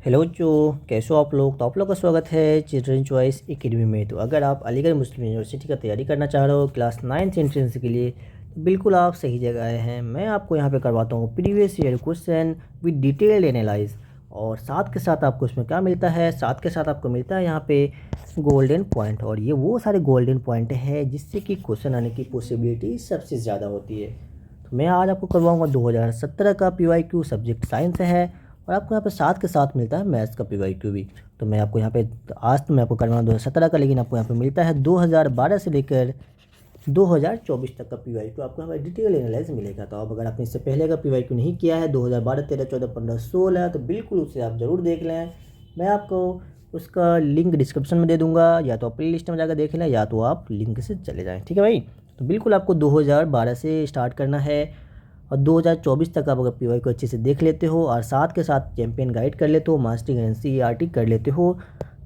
Hello जो कैसे हो आप लोग। तो आप लोग का स्वागत है चिल्ड्रन चॉइस एकेडमी में। तो अगर आप अलीगढ़ मुस्लिम यूनिवर्सिटी का तैयारी करना चाह रहे हो क्लास 9th एंट्रेंस के लिए, तो बिल्कुल आप सही जगह आए हैं। मैं आपको यहाँ पे करवाता हूँ previous year question with detailed analyse, और साथ के साथ आपको इसमें क्या मिलता है, साथ के साथ आपको मिलता है यहाँ पे गोल्डन पॉइंट। और ये वो सारे गोल्डन पॉइंट हैं जिससे कि क्वेश्चन आने की पॉसिबिलिटी सबसे ज़्यादा होती है। तो मैं आज आपको करवाऊँगा 2017 का PYQ, सब्जेक्ट साइंस है, और आपको यहाँ पे साथ के साथ मिलता है मैथ्स का PYQ भी। तो मैं आपको यहाँ पे आज तो मैं आपको करवाऊँ 2017 का, लेकिन आपको यहाँ पे मिलता है 2012 से लेकर 2024 तक का PYQ आपको यहाँ पे डिटेल एनालाइज मिलेगा। तो अब अगर आपने इससे पहले का PYQ नहीं किया है 2012, 13, 14, 15, 16, तो बिल्कुल उसे आप ज़रूर देख लें। मैं आपको उसका लिंक डिस्क्रिप्शन में दे दूँगा, या तो आप प्ले लिस्ट में जाकर देख लें, या तो आप लिंक से चले जाएँ। ठीक है भाई। तो बिल्कुल आपको 2012 से स्टार्ट करना है, और 2024 तक आप अगर PY को अच्छे से देख लेते हो और साथ के साथ चैंपियन गाइड कर लेते हो, मास्टरिंग NCERT कर लेते हो,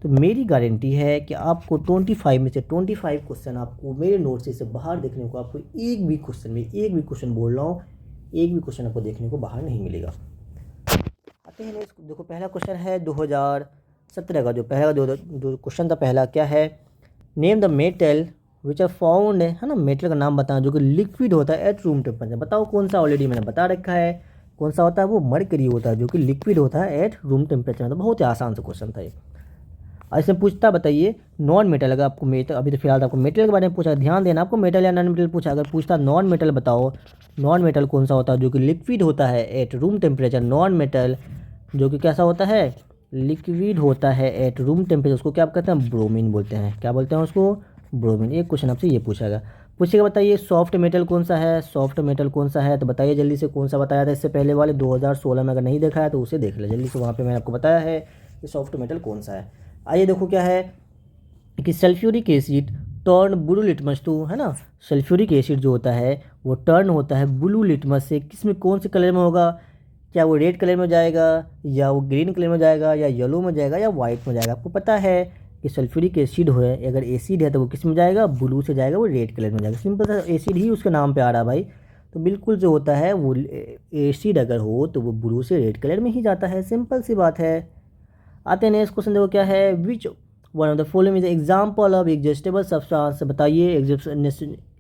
तो मेरी गारंटी है कि आपको 25 में से 25 क्वेश्चन आपको मेरे नोट से बाहर देखने को, आपको एक भी क्वेश्चन बोल रहा हूँ, एक भी क्वेश्चन आपको देखने को बाहर नहीं मिलेगा। आते हैं नेक्स्ट। देखो पहला क्वेश्चन है 2017 का, जो पहला जो क्वेश्चन था, पहला क्या है, name the metal which are found, है ना, मेटल का नाम बताना जो कि लिक्विड होता है एट रूम टेम्परेचर। बताओ कौन सा, ऑलरेडी मैंने बता रखा है कौन सा होता है, वो मरकरी होता है जो कि लिक्विड होता है एट रूम टेम्परेचर। तो बहुत ही आसान सा क्वेश्चन था ये। इसमें पूछता, बताइए नॉन मेटल, अगर आपको मेटल, अभी तो फिलहाल आपको मेटल के बारे में पूछा, ध्यान देना, आपको मेटल या नॉन मेटल पूछा, अगर पूछता नॉन मेटल बताओ, नॉन मेटल कौन सा होता है जो कि लिक्विड होता है at room temperature. Non metal जो कि कैसा होता है, लिक्विड होता है एट रूम टेम्परेचर, उसको क्या कहते हैं, ब्रोमीन बोलते हैं। क्या बोलते हैं उसको, ब्रोमीन। एक क्वेश्चन आपसे ये पूछेगा बताइए सॉफ्ट मेटल कौन सा है, सॉफ्ट मेटल कौन सा है, तो बताइए जल्दी से कौन सा बताया था इससे पहले वाले 2016 में। अगर नहीं देखा है तो उसे देख ले जल्दी से, वहाँ पे मैंने आपको बताया है कि सॉफ्ट मेटल कौन सा है। आइए देखो क्या है कि sulphuric acid turn blue litmus to, है ना, सल्फ्यूरिक एसिड जो होता है वो टर्न होता है ब्लू लिटमस से, किसमें, कौन से कलर में होगा, क्या वो रेड कलर में जाएगा, या वो ग्रीन कलर में जाएगा, या येलो में जाएगा, या वाइट में जाएगा। आपको पता है कि सल्फ्यूरिक एसिड है, अगर एसिड है तो वो किस में जाएगा, ब्लू से जाएगा, वो रेड कलर में जाएगा। सिंपल सा, एसिड ही उसके नाम पे आ रहा है भाई। तो बिल्कुल जो होता है वो एसिड अगर हो तो वो ब्लू से रेड कलर में ही जाता है, सिंपल सी बात है। आते हैं नेक्स्ट क्वेश्चन, देखो क्या है, which one of the following is example of exhaustible substance. बताइए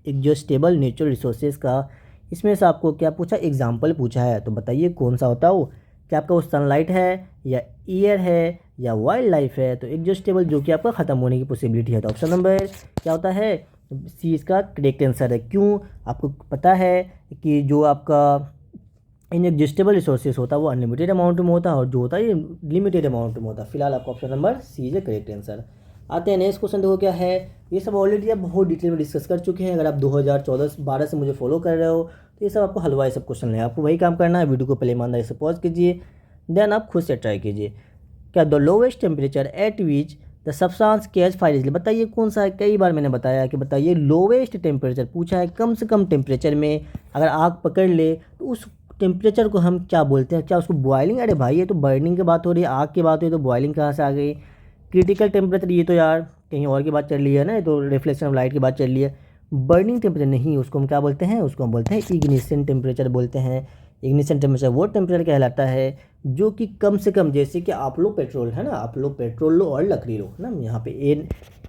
एग्जॉस्टेबल नेचुरल रिसोर्सेज का, इसमें से आपको क्या पूछा, एग्जाम्पल पूछा है, तो बताइए कौन सा होता है वो। क्या आपका वो सनलाइट है, या एयर है, या वाइल्ड लाइफ है। तो एग्जॉस्टेबल जो कि आपका ख़त्म होने की पॉसिबिलिटी है, तो ऑप्शन नंबर क्या होता है, सी इसका करेक्ट आंसर है। क्यों, आपको पता है कि जो आपका इनएग्जिस्टेबल रिसोर्सेज होता है वो अनलिमिटेड अमाउंट में होता है, और जो होता है ये लिमिटेड अमाउंट में होता है। फिलहाल आपका option number C is correct answer. आते हैं नेक्स्ट क्वेश्चन, देखो क्या है, ये सब ऑलरेडी आप बहुत डिटेल में डिस्कस कर चुके हैं। अगर आप 2014-12 से मुझे फॉलो कर रहे हो तो ये सब आपको हलवाई सब क्वेश्चन है। आपको वही काम करना है, वीडियो को पहले ईमानदारी से पॉज कीजिए, देन आप खुद से ट्राई कीजिए। क्या the lowest temperature at which the substance catch fire easily, बताइए कौन सा है। कई बार मैंने बताया कि बताइए लोवेस्ट टेम्परेचर पूछा है, कम से कम टेम्परेचर में अगर आग पकड़ ले तो उस टेम्परेचर को हम क्या बोलते हैं, क्या उसको बॉइलिंग, अरे भाई ये तो बर्निंग की बात हो रही है, आग की बात हो रही है, तो बॉइलिंग कहाँ से आ गई। क्रिटिकल टेम्परेचर ये तो यार कहीं और की बात चल रही है ना, ये तो रिफ्लेक्शन ऑफ लाइट की बात चल रही है। बर्निंग टेम्परेचर नहीं, उसको हम क्या बोलते हैं, उसको हम बोलते हैं इग्निशन टेम्परेचर बोलते हैं। इग्निशन टेम्परेचर वो टेम्परेचर कहलाता है जो कि कम से कम, जैसे कि आप लोग पेट्रोल, है ना, आप लोग पेट्रोल लो और लकड़ी लो, है ना, यहाँ पे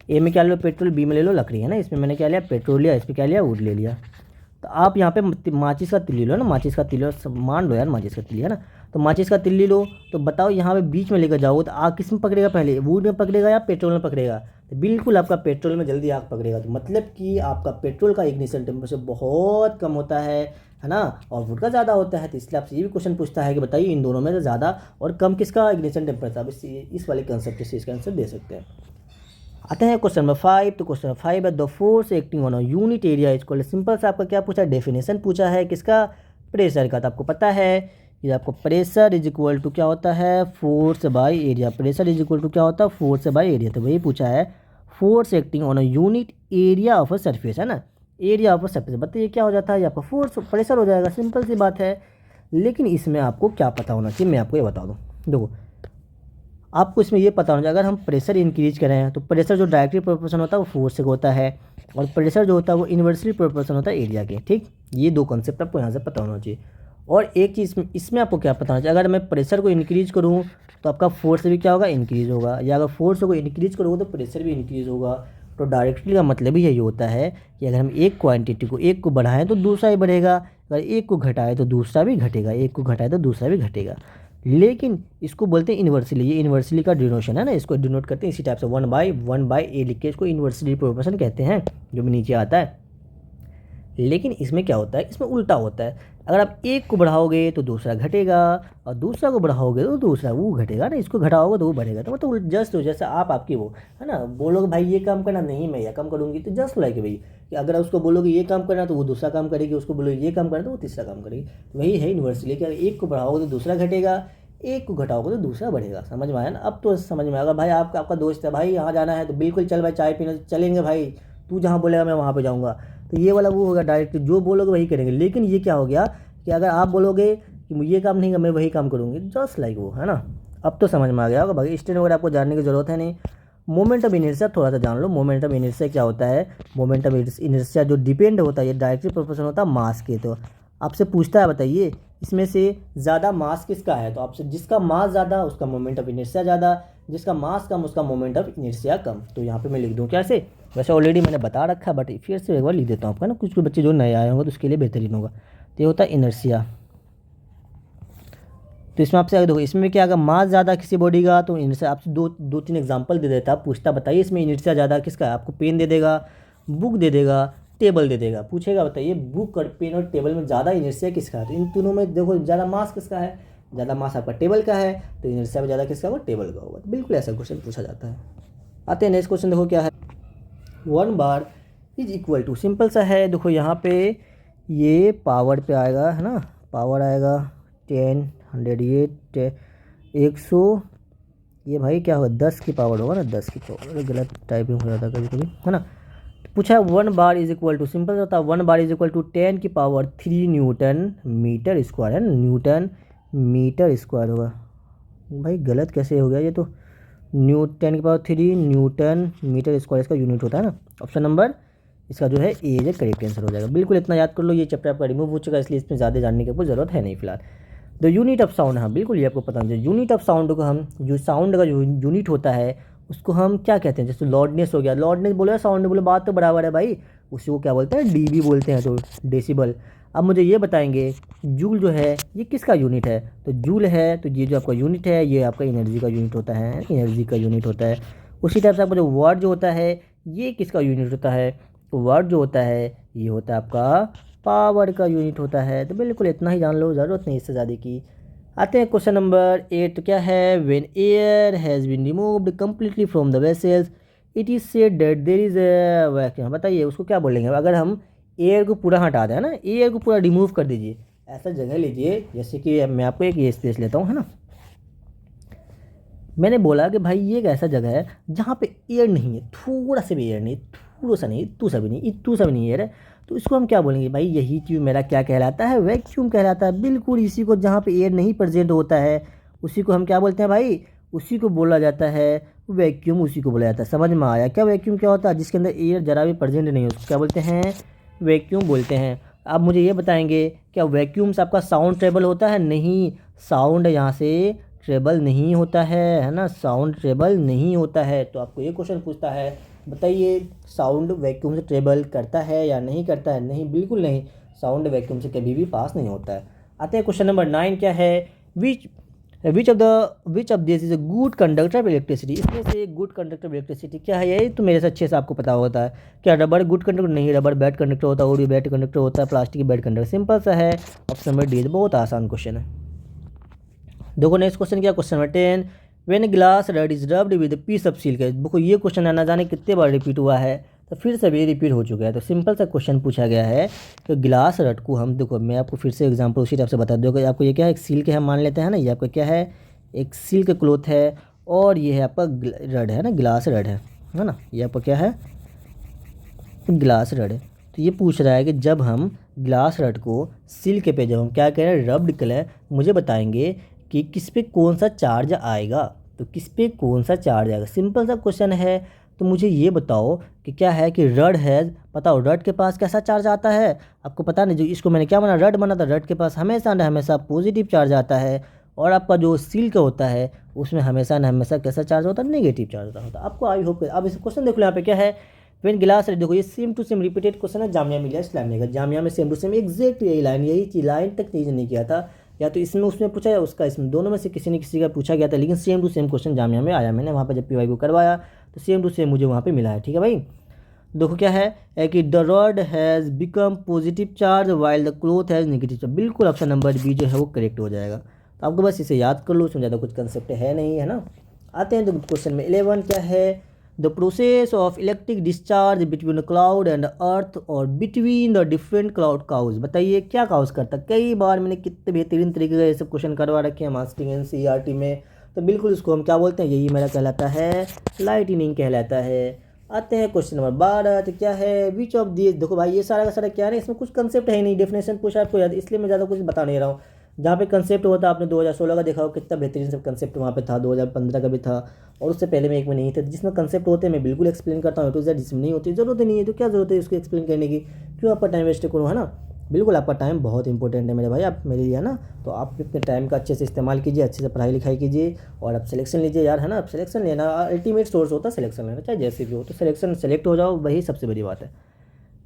ए में क्या लो पेट्रोल, बी में ले लो लकड़ी, है ना, इसमें मैंने क्या लिया पेट्रोल लिया, इसमें क्या लिया वुड ले लिया। तो आप यहाँ पे माचिस का तिल्ली लो ना, माचिस का तिल्ली मान लो यार, माचिस का तिल्ली, है ना, तो माचिस का तिल्ली लो, तो बताओ यहाँ पे बीच में लेकर जाओ तो आग किस में पकड़ेगा, पहले वुड में पकड़ेगा या पेट्रोल में पकड़ेगा। तो बिल्कुल आपका पेट्रोल में जल्दी आग पकड़ेगा। तो मतलब कि आपका पेट्रोल का इग्निशन टेम्परेचर बहुत कम होता है ना, और वुड का ज़्यादा होता है। तो इसलिए आपसे ये भी क्वेश्चन पूछता है कि बताइए इन दोनों में से ज़्यादा और कम किसका इग्निशन टेम्परेचर। आप इस वाले कंसेप्ट से इसका आंसर दे सकते हैं। आते हैं क्वेश्चन नंबर 5। तो क्वेश्चन नंबर 5 है the force acting on a unit area is called, simple से आपका क्या पूछा, डेफिनेशन पूछा है किसका, प्रेशर का। तो आपको पता है कि आपको प्रेशर इज इक्वल टू क्या होता है, force by area. Pressure is equal to क्या होता है, फोर्स बाय एरिया। तो वही पूछा है, force acting on a unit area of a surface, है ना, एरिया ऑफ अ सरफेस। बताइए क्या हो जाता है, ये आपका फोर्स प्रेशर हो जाएगा, सिंपल सी बात है। लेकिन इसमें आपको क्या पता होना चाहिए, मैं आपको ये बता दूँ। देखो आपको इसमें ये पता होना चाहिए, अगर हम प्रेशर इंक्रीज करें तो प्रेशर जो डायरेक्टली प्रोपोर्शन होता है वो फोर्स से होता है, और प्रेशर जो होता है वो इन्वर्सली प्रोपोर्शन होता है एरिया के। ठीक, ये दो कॉन्सेप्ट आपको यहाँ से पता होना चाहिए। और एक चीज़ इसमें आपको क्या पता होना चाहिए, अगर मैं प्रेशर को इंक्रीज़ करूँ तो आपका फोर्स भी क्या होगा, इंक्रीज़ होगा, या अगर फोर्स को इंक्रीज़ करोगे तो प्रेशर भी इंक्रीज़ होगा। तो डायरेक्टली का मतलब ही यही होता है कि अगर हम एक क्वांटिटी को एक को बढ़ाएं तो दूसरा ही बढ़ेगा, अगर एक को घटाएं तो दूसरा भी घटेगा, एक को घटाएं तो दूसरा भी घटेगा। लेकिन इसको बोलते हैं इन्वर्सली, ये इन्वर्सली का डिनोशन है ना, इसको डिनोट करते हैं इसी टाइप से 1/1/a लिख के इसको इन्वर्सली प्रोपोर्शन कहते हैं, जो भी नीचे आता है। लेकिन इसमें क्या होता है, इसमें उल्टा होता है, अगर आप एक को बढ़ाओगे तो दूसरा घटेगा, और दूसरा को बढ़ाओगे तो दूसरा वो घटेगा ना, इसको घटाओगे तो वो बढ़ेगा। तो मतलब जस्ट हो जैसे आप आपकी वो है ना, बोलोगे भाई ये काम करना, नहीं मैं ये काम करूँगी, तो जस्ट लाइक भाई कि अगर उसको बोलोगे ये काम करना तो वो दूसरा काम करेगी, उसको बोलोगे ये काम करना तो वो तीसरा काम करेगी। वही है यूनिवर्सली कि अगर एक को बढ़ाओगे तो दूसरा घटेगा, एक को घटाओगे तो दूसरा बढ़ेगा। समझ में आया ना, अब तो समझ में आएगा। भाई आपका दोस्त है, भाई यहाँ जाना है तो बिल्कुल चल भाई चाय पीने चलेंगे भाई, तू जहाँ बोलेगा मैं वहाँ पे जाऊँगा। तो ये वाला वो होगा, डायरेक्ट जो बोलोगे वही करेंगे। लेकिन ये क्या हो गया कि अगर आप बोलोगे कि ये काम नहीं मैं वही काम करूँगी, जस्ट लाइक वो है ना। अब तो समझ में आ गया होगा। भाई स्टेन वगैरह आपको जानने की ज़रूरत है नहीं। मोमेंट ऑफ इनर्शिया थोड़ा सा जान लो। मोमेंट ऑफ इनर्शिया क्या होता है, मोमेंट ऑफ इनर्शिया जो डिपेंड होता है, ये डायरेक्टली प्रोपोर्शनल होता है मास के। तो आपसे पूछता है बताइए इसमें से ज़्यादा मास किसका है, तो आपसे जिसका मास ज़्यादा उसका मोमेंट ऑफ इनर्शिया ज़्यादा, जिसका मास कम उसका मोमेंट ऑफ इनर्शिया कम। तो यहाँ पे मैं लिख दूँ कैसे, वैसे ऑलरेडी मैंने बता रखा है बट फिर से एक बार लिख देता हूँ आपका ना, कुछ बच्चे जो नए आए होंगे तो उसके लिए बेहतरीन होगा। तो ये होता है इनर्शिया। तो इसमें आपसे देखो इसमें क्या, अगर मास ज़्यादा किसी बॉडी का तो इनर्शिया, आपसे दो तीन एग्जांपल दे देता, पूछता बताइए इसमें इनर्शिया ज़्यादा किसका है, आपको पेन दे देगा, बुक दे देगा, टेबल दे देगा, पूछेगा बताइए बुक और पेन और टेबल में ज़्यादा इनर्शिया किसका है। तो इन तीनों में देखो ज़्यादा मास किसका है, ज़्यादा मास आपका टेबल का है, तो इनर्शिया में ज़्यादा किसका होगा, टेबल का होगा। तो बिल्कुल ऐसा क्वेश्चन पूछा जाता है। आते हैं नेक्स्ट क्वेश्चन, देखो क्या है। 1 bar is equal to, simple सा है। देखो यहाँ पे ये पावर पे आएगा है ना, पावर आएगा 10 100 ये 100, ये भाई क्या होगा 10 की पावर होगा ना, 10 की पावर, गलत टाइपिंग हो जाता है कभी कभी है ना। पूछा है 1 bar is equal to, simple होता है 1 बार इज इक्वल टू 10 की पावर 3 न्यूटन मीटर स्क्वायर है ना, न्यूटन मीटर स्क्वायर होगा। भाई गलत कैसे हो गया ये, तो 10 की पावर 3 न्यूटन मीटर स्क्वायर इसका यूनिट होता है ना। ऑप्शन नंबर इसका जो है ए इज करेक्ट आंसर हो जाएगा। बिल्कुल इतना याद कर लो, ये चैप्टर आपका रिमूव हो चुका है इसलिए इसमें ज़्यादा जानने की कोई ज़रूरत है नहीं फिलहाल। द यूनिट ऑफ साउंड, हाँ बिल्कुल ये आपको पता है। यूनिट ऑफ साउंड को हम, जो साउंड का जो यूनिट होता है उसको हम क्या कहते हैं, जैसे लॉर्डनेस हो गया, लॉर्डनेस बोले साउंड बोले, बात तो बराबर है भाई, उसी को क्या बोलते हैं, डीबी बोलते हैं, तो डेसिबल। अब मुझे ये बताएंगे जूल जो है ये किसका यूनिट है, तो जूल है, तो ये जो आपका यूनिट है ये आपका एनर्जी का यूनिट होता है, एनर्जी का यूनिट होता है। उसी टाइप से आपका जो वाट जो होता है ये किसका यूनिट होता है, तो वाट जो होता है ये होता है आपका पावर का यूनिट होता है। तो बिल्कुल इतना ही जान लो, ज़रूरत नहीं इससे ज़्यादा की। आते हैं क्वेश्चन नंबर 8, तो क्या है, when air has been removed completely from the vessels it is said that there is a vacuum. बताइए उसको क्या बोलेंगे, अगर हम एयर को पूरा हटा दें ना, एयर को पूरा रिमूव कर दीजिए, ऐसा जगह लीजिए जैसे कि मैं आपको एक ये स्पेस लेता हूँ है ना, मैंने बोला कि भाई ये एक ऐसा जगह है जहाँ पे एयर नहीं है, थोड़ा सा भी एयर नहीं, थोड़ा सा नहीं, इतू सा भी नहीं, इतू सा भी नहीं एयर है, तो इसको हम क्या बोलेंगे भाई, यही चीज़ मेरा क्या कहलाता है, वैक्यूम कहलाता है। बिल्कुल इसी को, जहाँ पे एयर नहीं प्रेजेंट होता है उसी को हम क्या बोलते हैं भाई, उसी को बोला जाता है वैक्यूम, उसी को बोला जाता है। समझ में आया क्या वैक्यूम क्या होता है, जिसके अंदर एयर जरा भी प्रेजेंट नहीं हो उसको क्या बोलते हैं, वैक्यूम बोलते हैं। अब मुझे ये बताएंगे क्या वैक्यूम से आपका साउंड ट्रेवल होता है, नहीं, साउंड यहाँ से ट्रेबल नहीं होता है ना, साउंड ट्रेबल नहीं होता है। तो आपको ये क्वेश्चन पूछता है बताइए साउंड वैक्यूम से ट्रेबल करता है या नहीं करता है, नहीं बिल्कुल नहीं, साउंड वैक्यूम से कभी भी पास नहीं होता है। आते हैं क्वेश्चन नंबर 9, क्या है, which of this is a good conductor of electricity. इसमें से एक गुड कंडक्टर ऑफ इलेक्ट्रिसिटी क्या है, ये तो मेरे से अच्छे से आपको पता होता है। क्या रबर गुड कंडक्टर, नहीं, रबर बैड कंडक्टर होता है, और भी बैड कंडक्टर होता है, प्लास्टिक बैड कंडक्टर। सिंपल सा है, ऑप्शन नंबर डी, बहुत आसान क्वेश्चन है। देखो नेक्स्ट क्वेश्चन क्या, question number 10, when glass rod is rubbed with piece of silk. देखो ये क्वेश्चन ना जाने कितने बार रिपीट हुआ है, तो फिर से भी रिपीट हो चुका है। तो सिंपल सा क्वेश्चन पूछा गया है कि ग्लास रड को हम, देखो मैं आपको फिर से एग्जांपल उसी टाइप से बता दूँ कि आपको ये क्या है, एक सिल्क है मान लेते हैं ना, ये आपका क्या है, एक सिल्क क्लोथ है, और ये है आपका रड है ना, ग्लास रड है ना, ये आपका क्या है, ग्लास रड है। तो ये पूछ रहा है कि जब हम ग्लास रड को सिल्क पे जब हम क्या करें, रब्ड करें, मुझे बताएंगे कि किस पे कौन सा चार्ज आएगा, तो किस पे कौन सा चार्ज आएगा। सिंपल सा क्वेश्चन है, तो मुझे ये बताओ कि क्या है कि रड है, बताओ रड के पास कैसा चार्ज आता है, आपको पता नहीं। जो इसको मैंने क्या बना, रड बना था, रड के पास हमेशा न हमेशा पॉजिटिव चार्ज आता है। और आपका जो सिल्क होता है उसमें हमेशा न हमेशा कैसा चार्ज होता है, नेगेटिव चार्ज होता है। आपको आई होप अब इस क्वेश्चन देख लो यहाँ पे क्या है, व्हेन गिलास, देखो ये same to same repeated question है जामिया मिलिया इस्लामिया का। जामिया में सेम टू सेम एग्जैक्ट यही लाइन, यही लाइन तक चीज़ नहीं किया था, या तो इसमें उसमें पूछा या उसका इसमें, दोनों में से किसी न किसी का पूछा गया था, लेकिन same to same question Jamia में आया। मैंने वहाँ पर जब पीवाई को करवाया तो सेम टू सेम मुझे वहाँ पे मिला है। ठीक है भाई, देखो क्या है कि the rod has become positive charge while the cloth has negative charge. बिल्कुल ऑप्शन नंबर बी जो है वो करेक्ट हो जाएगा। तो आपको बस इसे याद कर लो, उसमें ज़्यादा कुछ कंसेप्ट है नहीं, है ना। आते हैं तो क्वेश्चन में 11 क्या है, the process of electric discharge between the cloud and earth और between the different cloud cause. बताइए क्या काउज करता है। कई बार मैंने कितने बेहतरीन तरीके से ये सब क्वेश्चन करवा रखे हैं मास्टरिंग एनसीईआरटी में, तो बिल्कुल इसको हम क्या बोलते हैं, यही मेरा कहलाता है लाइटनिंग कहलाता है। आते हैं क्वेश्चन नंबर 12, तो क्या है, विच ऑफ दिस, देखो भाई ये सारा का सारा क्या है, इसमें कुछ कंसेप्ट है ही नहीं, डेफिनेशन पूछा आपको याद, इसलिए मैं ज़्यादा कुछ बता नहीं रहा हूँ। जहाँ पे कंसेप्ट होता आपने 2016 का देखा हो, कितना बेहतरीन सब कंसेप्ट वहाँ पे था, 2015 का भी था, और उससे पहले में एक में नहीं थे। जिसमें कंसेप्ट होते हैं मैं बिल्कुल एक्सप्लेन करता हूँ, तो जिसमें नहीं होती ज़रूरत ही नहीं है, तो क्या ज़रूरत है उसको एक्सप्लेन करने की, क्यों आपका टाइम वेस्ट करो, है ना। बिल्कुल आपका टाइम बहुत इंपॉर्टेंट है मेरे भाई, आप मेरे लिए, है ना। तो आप अपने टाइम का अच्छे से इस्तेमाल कीजिए, अच्छे से पढ़ाई लिखाई कीजिए, और आप सिलेक्शन लीजिए यार, है ना। आप सिलेक्शन लेना अल्टीमेट सोर्स होता है, सिलेक्शन लेना चाहे जैसे भी हो, तो सिलेक्शन सेलेक्ट हो जाओ, वही सबसे बड़ी बात है।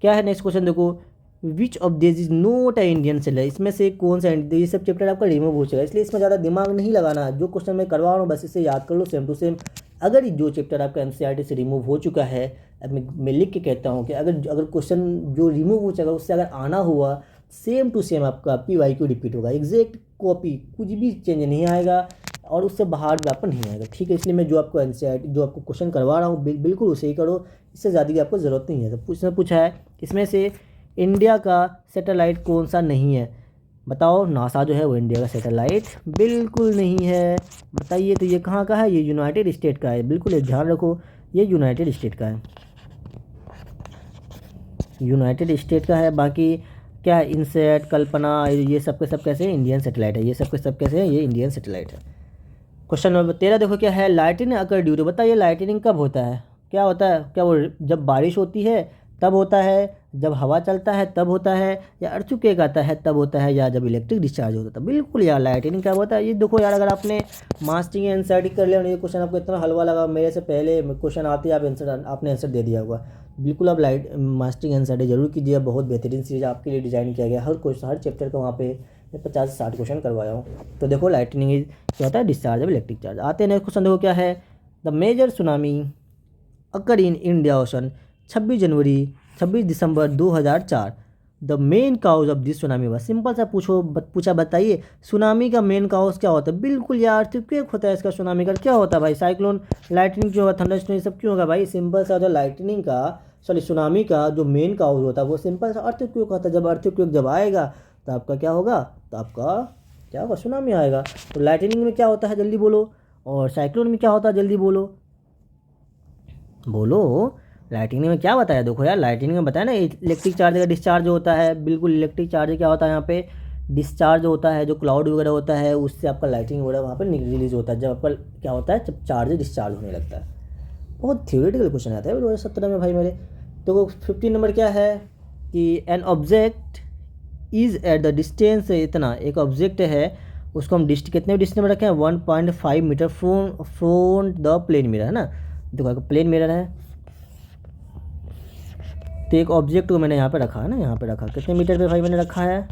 क्या है नेक्स्ट क्वेश्चन, देखो which of this is not a Indian seller, इसमें से कौन सा, ये सब चैप्टर आपका रिमूव हो जाएगा, इसलिए इसमें ज़्यादा दिमाग नहीं लगाना। जो क्वेश्चन मैं करवा रहा हूँ बस इसे याद कर लो सेम टू सेम। अगर जो चैप्टर आपका एनसीईआरटी से रिमूव हो चुका है, अब मैं लिख के कहता हूँ कि अगर अगर क्वेश्चन जो रिमूव हो जाएगा उससे अगर आना हुआ, सेम टू सेम आपका पीवाईक्यू रिपीट होगा, एग्जैक्ट कॉपी, कुछ भी चेंज नहीं आएगा, और उससे बाहर भी आपको नहीं आएगा। ठीक है, इसलिए मैं जो आपको एनसीईआरटी जो आपको क्वेश्चन करवा रहा हूँ बिल्कुल उसे ही करो, इससे ज़्यादा की आपको ज़रूरत नहीं है। तो इसमें पूछा है इसमें से इंडिया का सैटेलाइट कौन सा नहीं है, बताओ। नासा जो है वो इंडिया का सैटेलाइट बिल्कुल नहीं है। बताइए तो ये कहाँ का है, ये यूनाइटेड स्टेट का है। बिल्कुल ये ध्यान रखो, ये यूनाइटेड स्टेट का है, यूनाइटेड स्टेट का है। बाकी क्या है, इनसेट, कल्पना, ये सब के सब कैसे हैं, इंडियन सैटेलाइट है, ये सब के सब कैसे हैं, ये इंडियन सैटेलाइट है। क्वेश्चन नंबर 13 देखो क्या है, लाइटनिंग अकर ड्यू टू, बताइए लाइटनिंग कब होता है, क्या होता है, क्या वो जब बारिश होती है तब होता है, जब हवा चलता है तब होता है, या अर्थक्वेक आता है तब होता है, या जब इलेक्ट्रिक डिस्चार्ज होता है। बिल्कुल यार लाइटनिंग कब होता है, ये देखो यार, अगर आपने मास्टरिंग एनसीईआरटी कर लिया और ये क्वेश्चन आपको इतना हलवा लगा, मेरे से पहले क्वेश्चन आते आप आपने आंसर दे दिया होगा। बिल्कुल आप मास्टरिंग एनसीईआरटी जरूर कीजिए, बहुत बेहतरीन सीरीज आपके लिए डिज़ाइन किया गया, हर क्वेश्चन हर चैप्टर का वहाँ पे 50 से 60 क्वेश्चन करवाया हूँ। तो देखो लाइटनिंग क्या होता है, डिस्चार्ज ऑफ इलेक्ट्रिक चार्ज। आते हैं नेक्स्ट क्वेश्चन, देखो क्या है, the major tsunami occur in India ocean 26 December 2004। The main cause of this tsunami हुआ, सिंपल सा पूछा बताइए सुनामी का मेन काउज क्या होता है। बिल्कुल यार अर्थक्वेक होता है इसका, सुनामी का क्या होता है भाई, साइक्लोन, लाइटनिंग क्यों होगा, थंडरस्टॉर्म, सब क्यों होगा भाई। सिंपल सा जो लाइटनिंग का सुनामी का जो मेन काउज होता है वो सिंपल सा अर्थक्वेक होता है। जब अर्थक्वेक जब आएगा तो आपका क्या होगा, तो आपका क्या होगा, सुनामी आएगा। तो लाइटनिंग में क्या होता है जल्दी बोलो, और साइक्लोन में क्या होता है जल्दी बोलो, बोलो। लाइटनिंग में क्या बताया, देखो यार लाइटनिंग में बताया ना, इलेक्ट्रिक चार्ज का डिस्चार्ज होता है। बिल्कुल इलेक्ट्रिक चार्ज क्या होता है, यहाँ पे डिस्चार्ज होता है, जो क्लाउड वगैरह होता है उससे आपका लाइटनिंग वगैरह वहाँ पे रिलीज होता है, जब आपका क्या होता है, जब चार्ज डिस्चार्ज होने लगता है। बहुत थियोरेटिकल क्वेश्चन आता है 2017 में भाई मेरे। तो 15 नंबर क्या है कि an object is at the distance, इतना एक ऑब्जेक्ट है उसको हम कितने डिस्टेंस में रखें, 1.5 metre from the plane mirror, है ना। देखो प्लेन मिरर है, तो एक ऑब्जेक्ट को मैंने यहाँ पे रखा है ना, यहाँ पे रखा, कितने मीटर पे भाई मैंने रखा है,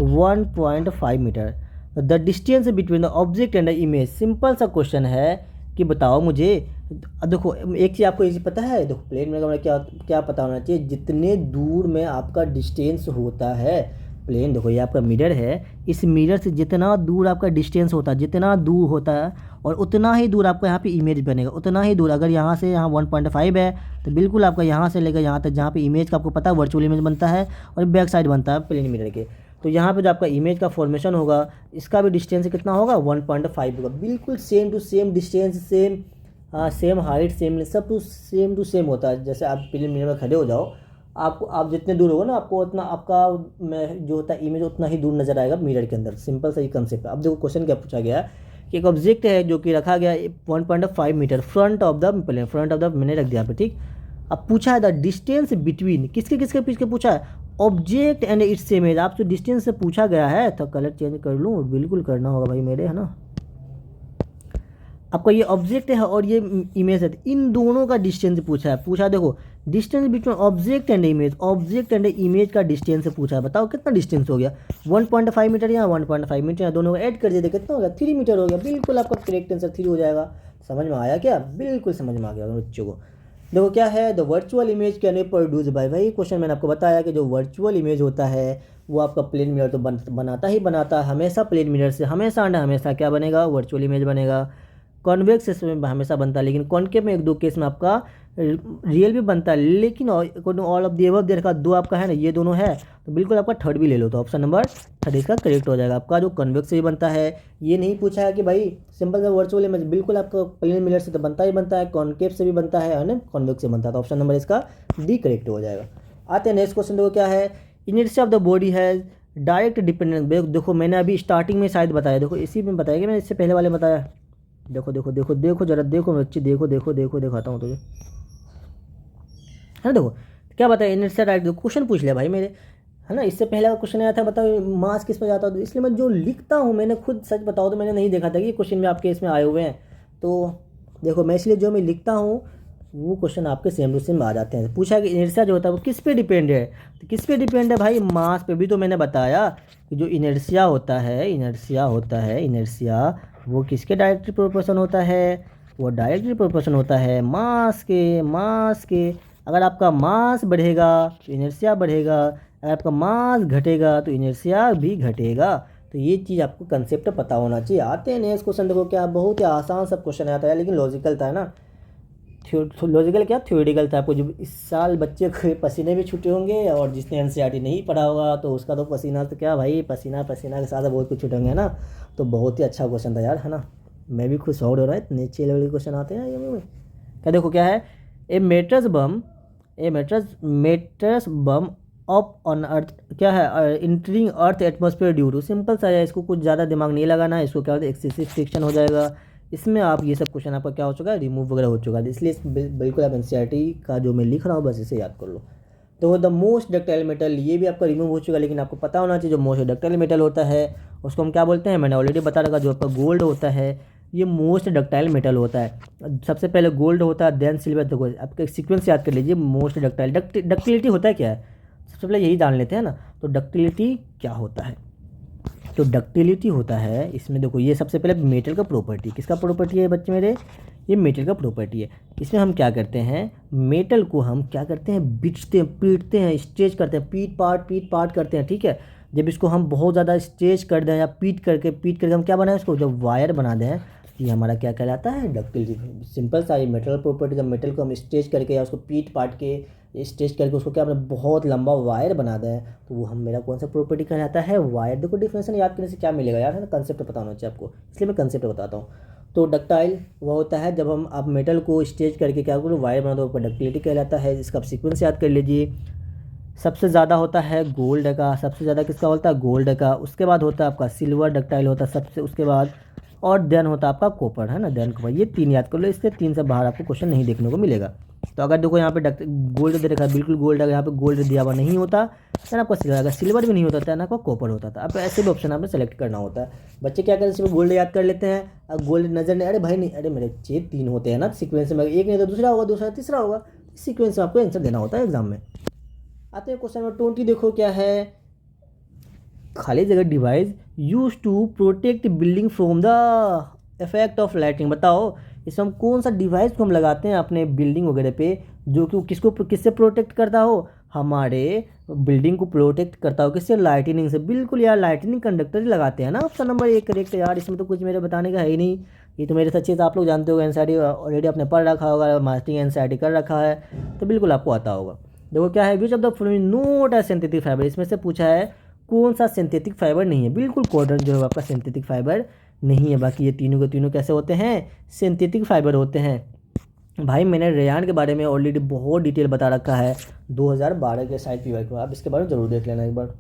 1.5 metre. The distance between the object and the image, simple सा क्वेश्चन है कि बताओ मुझे। देखो एक चीज़ आपको ये पता है, देखो प्लेन में क्या क्या पता होना चाहिए, जितने दूर में आपका डिस्टेंस होता है प्लेन, देखो ये आपका मिरर है, इस मिरर से जितना दूर आपका डिस्टेंस होता है, जितना दूर होता है, और उतना ही दूर आपका यहाँ पे इमेज बनेगा, उतना ही दूर। अगर यहाँ से यहाँ 1.5 है तो बिल्कुल आपका यहाँ से लेकर यहाँ तक, जहाँ पे इमेज का आपको पता है वर्चुअल इमेज बनता है और बैक साइड बनता है प्लेन मिरर के, तो यहाँ पे जो आपका इमेज का फॉर्मेशन होगा इसका भी डिस्टेंस कितना होगा, 1.5 होगा। बिल्कुल same to same distance, same height, सब टू सेम होता है। जैसे आप प्लेन मिरर में खड़े हो जाओ, आपको आप जितने दूर होगा ना, आपको उतना आपका जो होता है इमेज उतना ही दूर नजर आएगा मिरर के अंदर। सिंपल सा ही कंसेप्ट है। अब देखो क्वेश्चन क्या पूछा गया कि एक ऑब्जेक्ट है जो कि रखा गया 1.5 metre front of the plane, front of the मैंने रख दिया पे, ठीक। अब पूछा है द डिस्टेंस बिटवीन, किसके किसके बीच के पूछा है, ऑब्जेक्ट एंड इट्स इमेज। आपसे डिस्टेंस से पूछा गया है तो कलर चेंज कर लूँ, बिल्कुल करना होगा भाई मेरे, है ना। आपका ये ऑब्जेक्ट है और ये इमेज है, इन दोनों का डिस्टेंस पूछा है। पूछा देखो distance between object and image, object and image का डिस्टेंस पूछा है। बताओ कितना डिस्टेंस हो गया, 1.5 मीटर या 1.5 मीटर, दोनों को ऐड कर दिए कितना हो गया, 3 मीटर हो गया। बिल्कुल आपका करेक्ट आंसर 3 हो जाएगा। समझ में आया क्या, बिल्कुल समझ में आ गया बच्चों को। देखो क्या है, the virtual image can be produce by, भाई क्वेश्चन मैंने आपको बताया कि जो वर्चुअल इमेज होता है वो आपका प्लेन मिरर तो बनाता ही बनाता है, हमेशा प्लेन मिरर से हमेशा ना हमेशा क्या बनेगा, वर्चुअल इमेज बनेगा। कॉन्वेक्स में हमेशा बनता है, लेकिन कॉन्केव में एक दो केस में आपका रियल भी बनता है। लेकिन ऑल ऑफ द एबव दे रखा, दो आपका है ना, ये दोनों है, तो बिल्कुल आपका थर्ड भी ले लो, तो ऑप्शन नंबर थर्ड इसका करेक्ट हो जाएगा। आपका जो कन्वेक्स से भी बनता है, ये नहीं पूछा है कि भाई सिंपल सा वर्चुअल इमेज, बिल्कुल आपका प्लेन मिरर से तो बनता ही बनता है, कॉन्केव से भी बनता है ना, कॉन्वेक्स से बनता है, तो ऑप्शन नंबर इसका डी करेक्ट हो जाएगा। आते हैं नेक्स्ट क्वेश्चन, देखो क्या है, inertia of the body has direct dependence. देखो मैंने अभी स्टार्टिंग में शायद बताया, देखो इसी में बताया कि मैंने इससे पहले वाले बताया। देखो देखो देखो देखो जरा देखो बच्चे, देखो देखो देखो दिखाता हूँ तुझे, है ना। देखो क्या बताया, इनर्शिया डायरेक्ट, क्वेश्चन पूछ लिया भाई मेरे, है ना। इससे पहले क्वेश्चन आया था, बताओ मास किस में जाता है, तो इसलिए मैं जो लिखता हूँ, मैंने खुद सच बताओ तो मैंने नहीं देखा था कि ये क्वेश्चन भी आपके इसमें आए हुए हैं। तो देखो मैं इसलिए जो मैं लिखता हूँ वो क्वेश्चन आपके सेम टू सेम आ जाते हैं। पूछा कि इनर्शिया जो होता है वो किस पे डिपेंड है, तो किस पे डिपेंड है भाई, मास पे। भी तो मैंने बताया कि जो इनर्शिया होता है, इनर्शिया वो किसके डायरेक्टली प्रोपोर्शन होता है, वो डायरेक्टली प्रोपोर्शन होता है मास के। अगर आपका मास बढ़ेगा तो इनर्शिया बढ़ेगा, अगर आपका मास घटेगा तो इनर्शिया भी घटेगा। तो ये चीज़ आपको कंसेप्ट पता होना चाहिए। आते हैं नेक्स्ट क्वेश्चन, देखो क्या बहुत ही आसान सब क्वेश्चन आता है, लेकिन लॉजिकल था ना, लॉजिकल क्या थ्योरेटिकल था। आपको जब इस साल बच्चे के पसीने भी छूटे होंगे, और जिसने एनसीईआरटी नहीं पढ़ा होगा तो उसका तो पसीना तो क्या भाई, पसीना के साथ बहुत कुछ छूटेंगे ना। तो बहुत ही अच्छा क्वेश्चन था यार, है ना। मैं भी खुश हो रहा है, इतने अच्छे लेवल के क्वेश्चन आते हैं ये में। क्या देखो क्या है, a meteors bomb of on earth, क्या है, entering earth atmosphere due to, simple सा है, इसको कुछ ज़्यादा दिमाग नहीं लगाना है। इसको क्या होता है, एक्सेसिव फ्रिक्शन हो जाएगा। इसमें आप ये सब क्वेश्चन आपका क्या हो चुका है, रिमूव वगैरह हो चुका है, इसलिए बिल्कुल आप एनसीईआरटी का जो मैं लिख रहा हूँ बस इसे याद कर लो। तो द मोस्ट डक्टाइल मेटल, ये भी आपका रिमूव हो चुका है, लेकिन आपको पता होना चाहिए जो मोस्ट डक्टाइल मेटल होता है उसको हम क्या बोलते हैं, मैंने ऑलरेडी बता रखा। जो आपका गोल्ड होता है ये मोस्ट डक्टाइल मेटल होता है। सबसे पहले गोल्ड होता है, देन सिल्वर। देखो आपका सीक्वेंस याद कर लीजिए, मोस्ट डक्टाइल, डक्टिलिटी होता है क्या है, सबसे पहले यही जान लेते हैं ना। तो डक्टिलिटी क्या होता है, तो डक्टिलिटी होता है, इसमें देखो ये सबसे पहले मेटल का प्रॉपर्टी, किसका प्रॉपर्टी है बच्चे मेरे, ये मेटल का प्रॉपर्टी है। इसमें हम क्या करते हैं, मेटल को हम क्या करते हैं, पीटते हैं, स्ट्रेच करते हैं, पीट पाट करते हैं, ठीक है। जब इसको हम बहुत ज़्यादा स्ट्रेच कर दें या पीट करके हम क्या बनाएं, इसको जब वायर बना दें, ये हमारा क्या कहलाता है, डक्टिलिटी। सिंपल सा ये मेटल प्रॉपर्टी, जब मेटल को हम स्ट्रेच करके या उसको पीट पाट के स्ट्रेच करके उसको क्या बहुत लंबा वायर बना दें, तो वो हम मेरा कौन सा प्रॉपर्टी कहलाता है, वायर। देखो डिफिनेशन याद करने से क्या मिलेगा यार, है ना, कंसेप्ट पता होना चाहिए आपको, इसलिए मैं कंसेप्ट बताता हूँ। तो डक्टाइल वो होता है जब हम आप मेटल को स्ट्रेच करके क्या करो, वायर बना दो, ऊपर डक्टिलिटी कहलाता है। इसका आप सीक्वेंस याद कर लीजिए। सबसे ज़्यादा होता है गोल्ड का, सबसे ज़्यादा किसका होता है, गोल्ड का। उसके बाद होता है आपका सिल्वर डक्टाइल होता है सबसे, उसके बाद और देन होता है आपका कॉपर, है ना, देन कॉपर। ये 3 याद कर लो, इससे 3 से बाहर आपको क्वेश्चन नहीं देखने को मिलेगा। तो अगर देखो यहाँ पे गोल्ड दे रखा है, बिल्कुल गोल्ड, अगर यहाँ पे गोल्ड दिया हुआ नहीं होता देन आपका सिल्वर, अगर सिल्वर भी नहीं होता देन आपका कॉपर होता था। अब ऐसे भी ऑप्शन आपने सेलेक्ट करना होता है। बच्चे क्या करते हैं, गोल्ड याद कर लेते हैं, अब गोल्ड नजर नहीं, अरे भाई नहीं, अरे मेरे 3 होते हैं ना सीक्वेंस में, एक नहीं तो दूसरा होगा, दूसरा तीसरा होगा, सीक्वेंस में आपको आंसर देना होता है एग्जाम में। आते हैं क्वेश्चन नंबर 20, देखो क्या है, खाली जगह device use to protect building from the effect of lighting. बताओ इसमें हम कौन सा डिवाइस को हम लगाते हैं अपने बिल्डिंग वगैरह पे, जो कि किससे प्रोटेक्ट करता हो, हमारे बिल्डिंग को प्रोटेक्ट करता हो, किससे, लाइटनिंग से। बिल्कुल यार, लाइटनिंग कंडक्टर ही लगाते हैं ना, ऑप्शन नंबर 1 करेक्ट यार। इसमें तो कुछ मेरे बताने का है ही नहीं, ये तो मेरे से अच्छे से आप लोग जानते हो, एनसीईआरटी ऑलरेडी आपने पढ़ रखा होगा, मास्टरिंग एनसीईआरटी कर रखा है, तो बिल्कुल आपको आता होगा। देखो क्या है, विच ऑफ द फॉलोइंग नोट है सिंथेटिक फाइबर, इसमें से पूछा है कौन सा सिंथेटिक फाइबर नहीं है। बिल्कुल कॉटन जो है आपका सिंथेटिक फाइबर नहीं है, बाकी ये तीनों के तीनों कैसे होते हैं, सिंथेटिक फाइबर होते हैं। भाई मैंने रेयान के बारे में ऑलरेडी बहुत डिटेल बता रखा है 2012 के साइड पीवाई को, आप इसके बारे में जरूर देख लेना एक बार।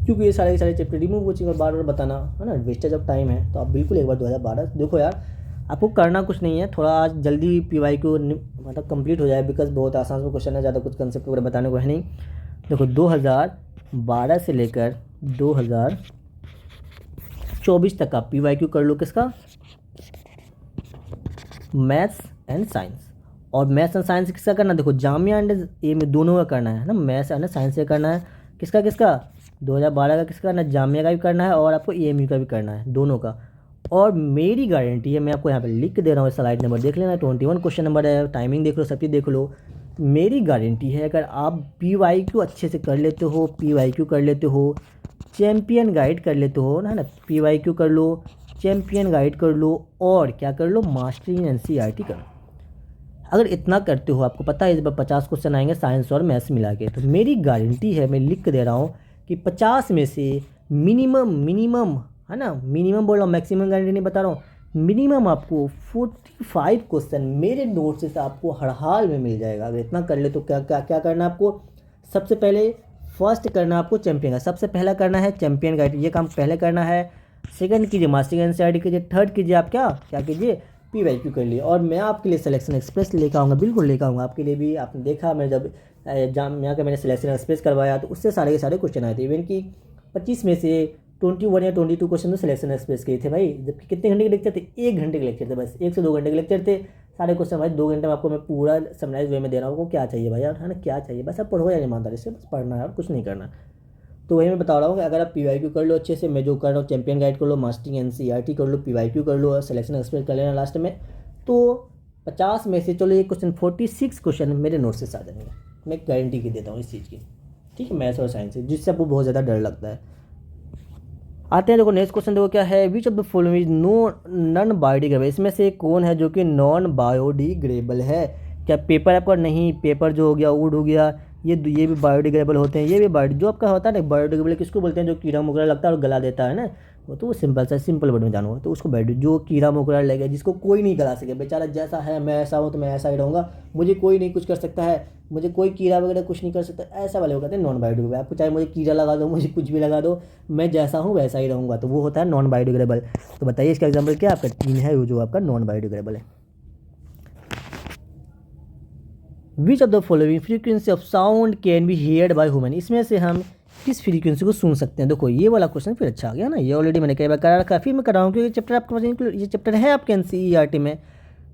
क्योंकि ये सारे के सारे चैप्टर रिमूव कोचिंग और बार बार बताना है ना वेस्टेज ऑफ टाइम है। तो आप बिल्कुल एक बार 2012 देखो यार, आपको करना कुछ नहीं है, थोड़ा आज जल्दी PYQ मतलब कंप्लीट हो जाए, बिकॉज बहुत आसान से क्वेश्चन है, ज़्यादा कुछ कंसेप्ट वगैरह बताने को है नहीं। देखो 2012 से लेकर 2024 तक का PYQ कर लो किसका, मैथ्स एंड साइंस। और मैथ्स एंड साइंस किसका करना है, देखो जामिया एंड एएमयू दोनों का करना है ना, मैथ्स एंड साइंस से करना है। किसका किसका 2012 का किसका करना है, जामिया का भी करना है और आपको एएमयू का भी करना है, दोनों का। और मेरी गारंटी है, मैं आपको यहाँ पे लिख के दे रहा हूँ, स्लाइड नंबर देख लेना, 21 क्वेश्चन नंबर है, टाइमिंग देख लो, सब चीज़ देख लो। मेरी गारंटी है अगर आप PYQ अच्छे से कर लेते हो, PYQ कर लेते हो, चैम्पियन गाइड कर लेते हो ना, PYQ कर लो, चैम्पियन गाइड कर लो, और क्या कर लो, मास्टरी इन NCERT कर लो। अगर इतना करते हो, आपको पता है इस बार 50 क्वेश्चन आएंगे साइंस और मैथ्स मिला के, तो मेरी गारंटी है, मैं लिख के दे रहा हूँ कि 50 में से मिनिमम है ना, मिनिमम बोल रहा हूँ, मैक्सिमम गारंटी नहीं बता रहा हूँ, मिनिमम आपको 45 क्वेश्चन मेरे नोट से आपको हर हाल में मिल जाएगा। अगर इतना कर ले तो क्या क्या क्या करना है आपको, सबसे पहले फर्स्ट करना है आपको चैम्पियन गाइड, सबसे पहला करना है चैम्पियन गाइड, ये काम पहले करना है। सेकंड कीजिए मास्टरी NCERT कीजिए, थर्ड कीजिए आप क्या कीजिए, PYQ कर लिए। और मैं आपके लिए सिलेक्शन एक्सप्रेस लेकर आऊँगा, बिल्कुल लेकर आऊँगा आपके लिए भी। आपने देखा मैं जब जामिया का मैंने सिलेक्शन एक्सप्रेस करवाया तो उससे सारे के सारे क्वेश्चन आए थे, इवन कि 25 में से 21 या 22 क्वेश्चन तो सिलेक्शन एक्सप्रेस के थे भाई। जबकि कितने घंटे के लेक्चर थे, 1 घंटे के लेक्चर थे, बस 1 से 2 घंटे के लेक्चर थे। सारे क्वेश्चन भाई 2 घंटे में आपको मैं पूरा समराइज वे में दे रहा हूँ। क्या चाहिए भाई यार, है ना, क्या चाहिए, बस आप पढ़ो यार ईमानदारी से, बस पढ़ना है और कुछ नहीं करना। तो वही मैं बता रहा हूँ कि अगर आप PYQ कर लो अच्छे से, मैं जो कर रहा हूँ चैम्पियन गाइड कर लो, मास्टरिंग NCERT कर लो, PYQ कर लो और सिलेक्शन एक्सप्रेस कर लेना लास्ट में, तो 50 में से चलो ये क्वेश्चन 46 क्वेश्चन मेरे नोट से आ जाएंगे, मैं गारंटी की देता हूँ इस चीज़ की, ठीक है, मैथ्स और साइंस से, जिससे आपको बहुत ज़्यादा डर लगता है। आते हैं, देखो नेक्स्ट क्वेश्चन देखो क्या है, विच of the following is non biodegradable, इसमें से कौन है जो कि नॉन बायोडिग्रेडेबल है। क्या पेपर आपका, नहीं, पेपर जो हो गया, वुड हो गया, ये भी बायोडिग्रेडेबल होते हैं, ये भी बायो, जो आपका होता है ना बायोडिग्रेडेबल किसको बोलते हैं, जो कीड़ा मकोड़ा लगता है और गला देता है ना, वो तो सिंपल वर्ड में जानो, तो उसको बायो, जो कीड़ा मकोड़ा लगे जिसको कोई नहीं गला सके, बेचारा जैसा है मैं ऐसा हूँ तो मैं ऐसा ही रहूँगा, मुझे कोई नहीं कुछ कर सकता है, मुझे कोई कीड़ा वगैरह कुछ नहीं कर सकता, ऐसा वाले को कहते हैं नॉन बायोडिग्रेडेबल। आपको चाहे मुझे कीड़ा लगा दो, मुझे कुछ भी लगा दो, मैं जैसा हूँ वैसा ही रहूँगा, तो वो होता है नॉन बायोडिग्रेडेबल। तो बताइए इसका एग्जाम्पल क्या आपका 3 है, वो जो आपका नॉन बायोडिग्रेडेबल है। विच of the following frequency of sound can be heard by human, इसमें से हम किस फ्रीक्वेंसी को सुन सकते हैं। देखो ये वाला क्वेश्चन फिर अच्छा आ गया ना, ये ऑलरेडी मैंने कई बार करा रखा है, फिर मैं कर रहा हूँ क्योंकि चैप्टर आपके पास, ये चैप्टर है आपके NCERT में।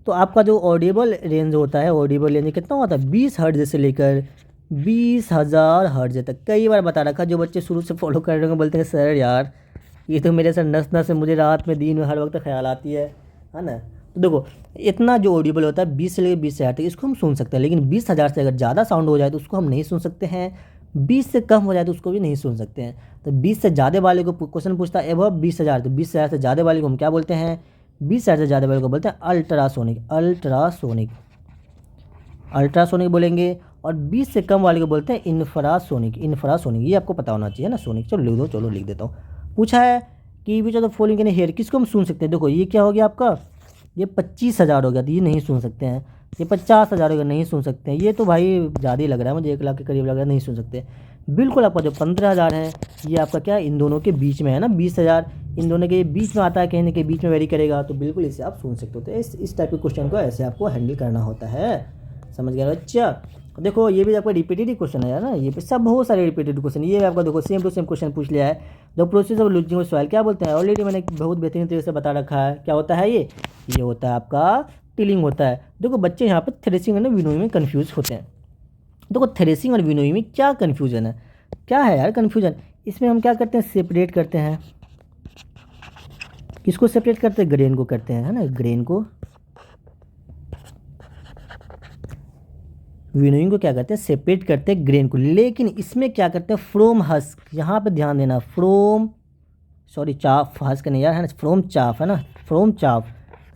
तो आपका जो ऑडिबल रेंज होता है, ऑडिबल रेंज कितना होता है, 20 हर्ट्ज से लेकर 20,000 हर्ट्ज तक। कई बार बता रखा, जो बच्चे शुरू से फॉलो कर रहे हैं बोलते हैं सर यार ये तो मेरे सर नस नस से, मुझे रात में दिन में हर वक्त ख्याल आती है ना। तो देखो इतना जो ऑडिबल होता है 20 से लेकर 20,000 तक, इसको हम सुन सकते हैं, लेकिन 20,000 से अगर ज़्यादा साउंड हो जाए तो उसको हम नहीं सुन सकते हैं, 20 से कम हो जाए तो उसको भी नहीं सुन सकते हैं। तो 20 से ज़्यादा वाले को क्वेश्चन पूछता है एबव 20,000, तो 20,000 से ज़्यादा वाले को हम क्या बोलते हैं, 20,000 से ज़्यादा वाले को बोलते हैं अल्ट्रासोनिक बोलेंगे, और 20 से कम वाले को बोलते हैं इंफ्रासोनिक। ये आपको पता होना चाहिए ना, सोनिक। चलो लिख देता हूँ। पूछा है कि विच of the following can hear, किसको हम सुन सकते हैं। देखो ये क्या हो गया आपका, ये 25,000 हो गया, तो ये नहीं सुन सकते हैं। ये 50,000 हो गया, नहीं सुन सकते हैं। ये तो भाई ज़्यादा ही लग रहा है मुझे, 1 लाख के करीब लग रहा है, नहीं सुन सकते। बिल्कुल आपका जो 15,000 है ये आपका क्या इन दोनों के बीच में है ना, 20,000 इन दोनों के बीच में आता है, कहीं ना कहीं बीच में वेरी करेगा, तो बिल्कुल इसे आप सुन सकते हो। तो इस टाइप के क्वेश्चन को ऐसे आपको हैंडल करना होता है, समझ गया बच्चा। देखो ये भी आपका रिपीटेड क्वेश्चन है ना, ये पे सब बहुत सारे रिपीटेड क्वेश्चन, ये आपका देखो सेम टू सेम क्वेश्चन पूछ लिया है। The process of losing soil क्या बोलते हैं, ऑलरेडी मैंने बहुत बेहतरीन तरीके से बता रखा है। क्या होता है ये होता है आपका टिलिंग होता है। देखो बच्चे यहाँ पर थ्रेसिंग और विनोइंग में कन्फ्यूज होते हैं। देखो थ्रेसिंग और विनोइंग में क्या कन्फ्यूजन है, क्या है यार कन्फ्यूजन, इसमें हम क्या करते हैं, सेपरेट करते हैं। किसको सेपरेट करते हैं, ग्रेन को करते हैं, है ना, ग्रेन को। विनोइंग को क्या करते हैं, सेपरेट करते हैं ग्रेन को। लेकिन इसमें क्या करते हैं, फ्रोम हस्क, यहाँ पे ध्यान देना, चाफ, हस्क नहीं यार, है ना, फ्रोम चाफ, है ना, फ्रोम चाफ,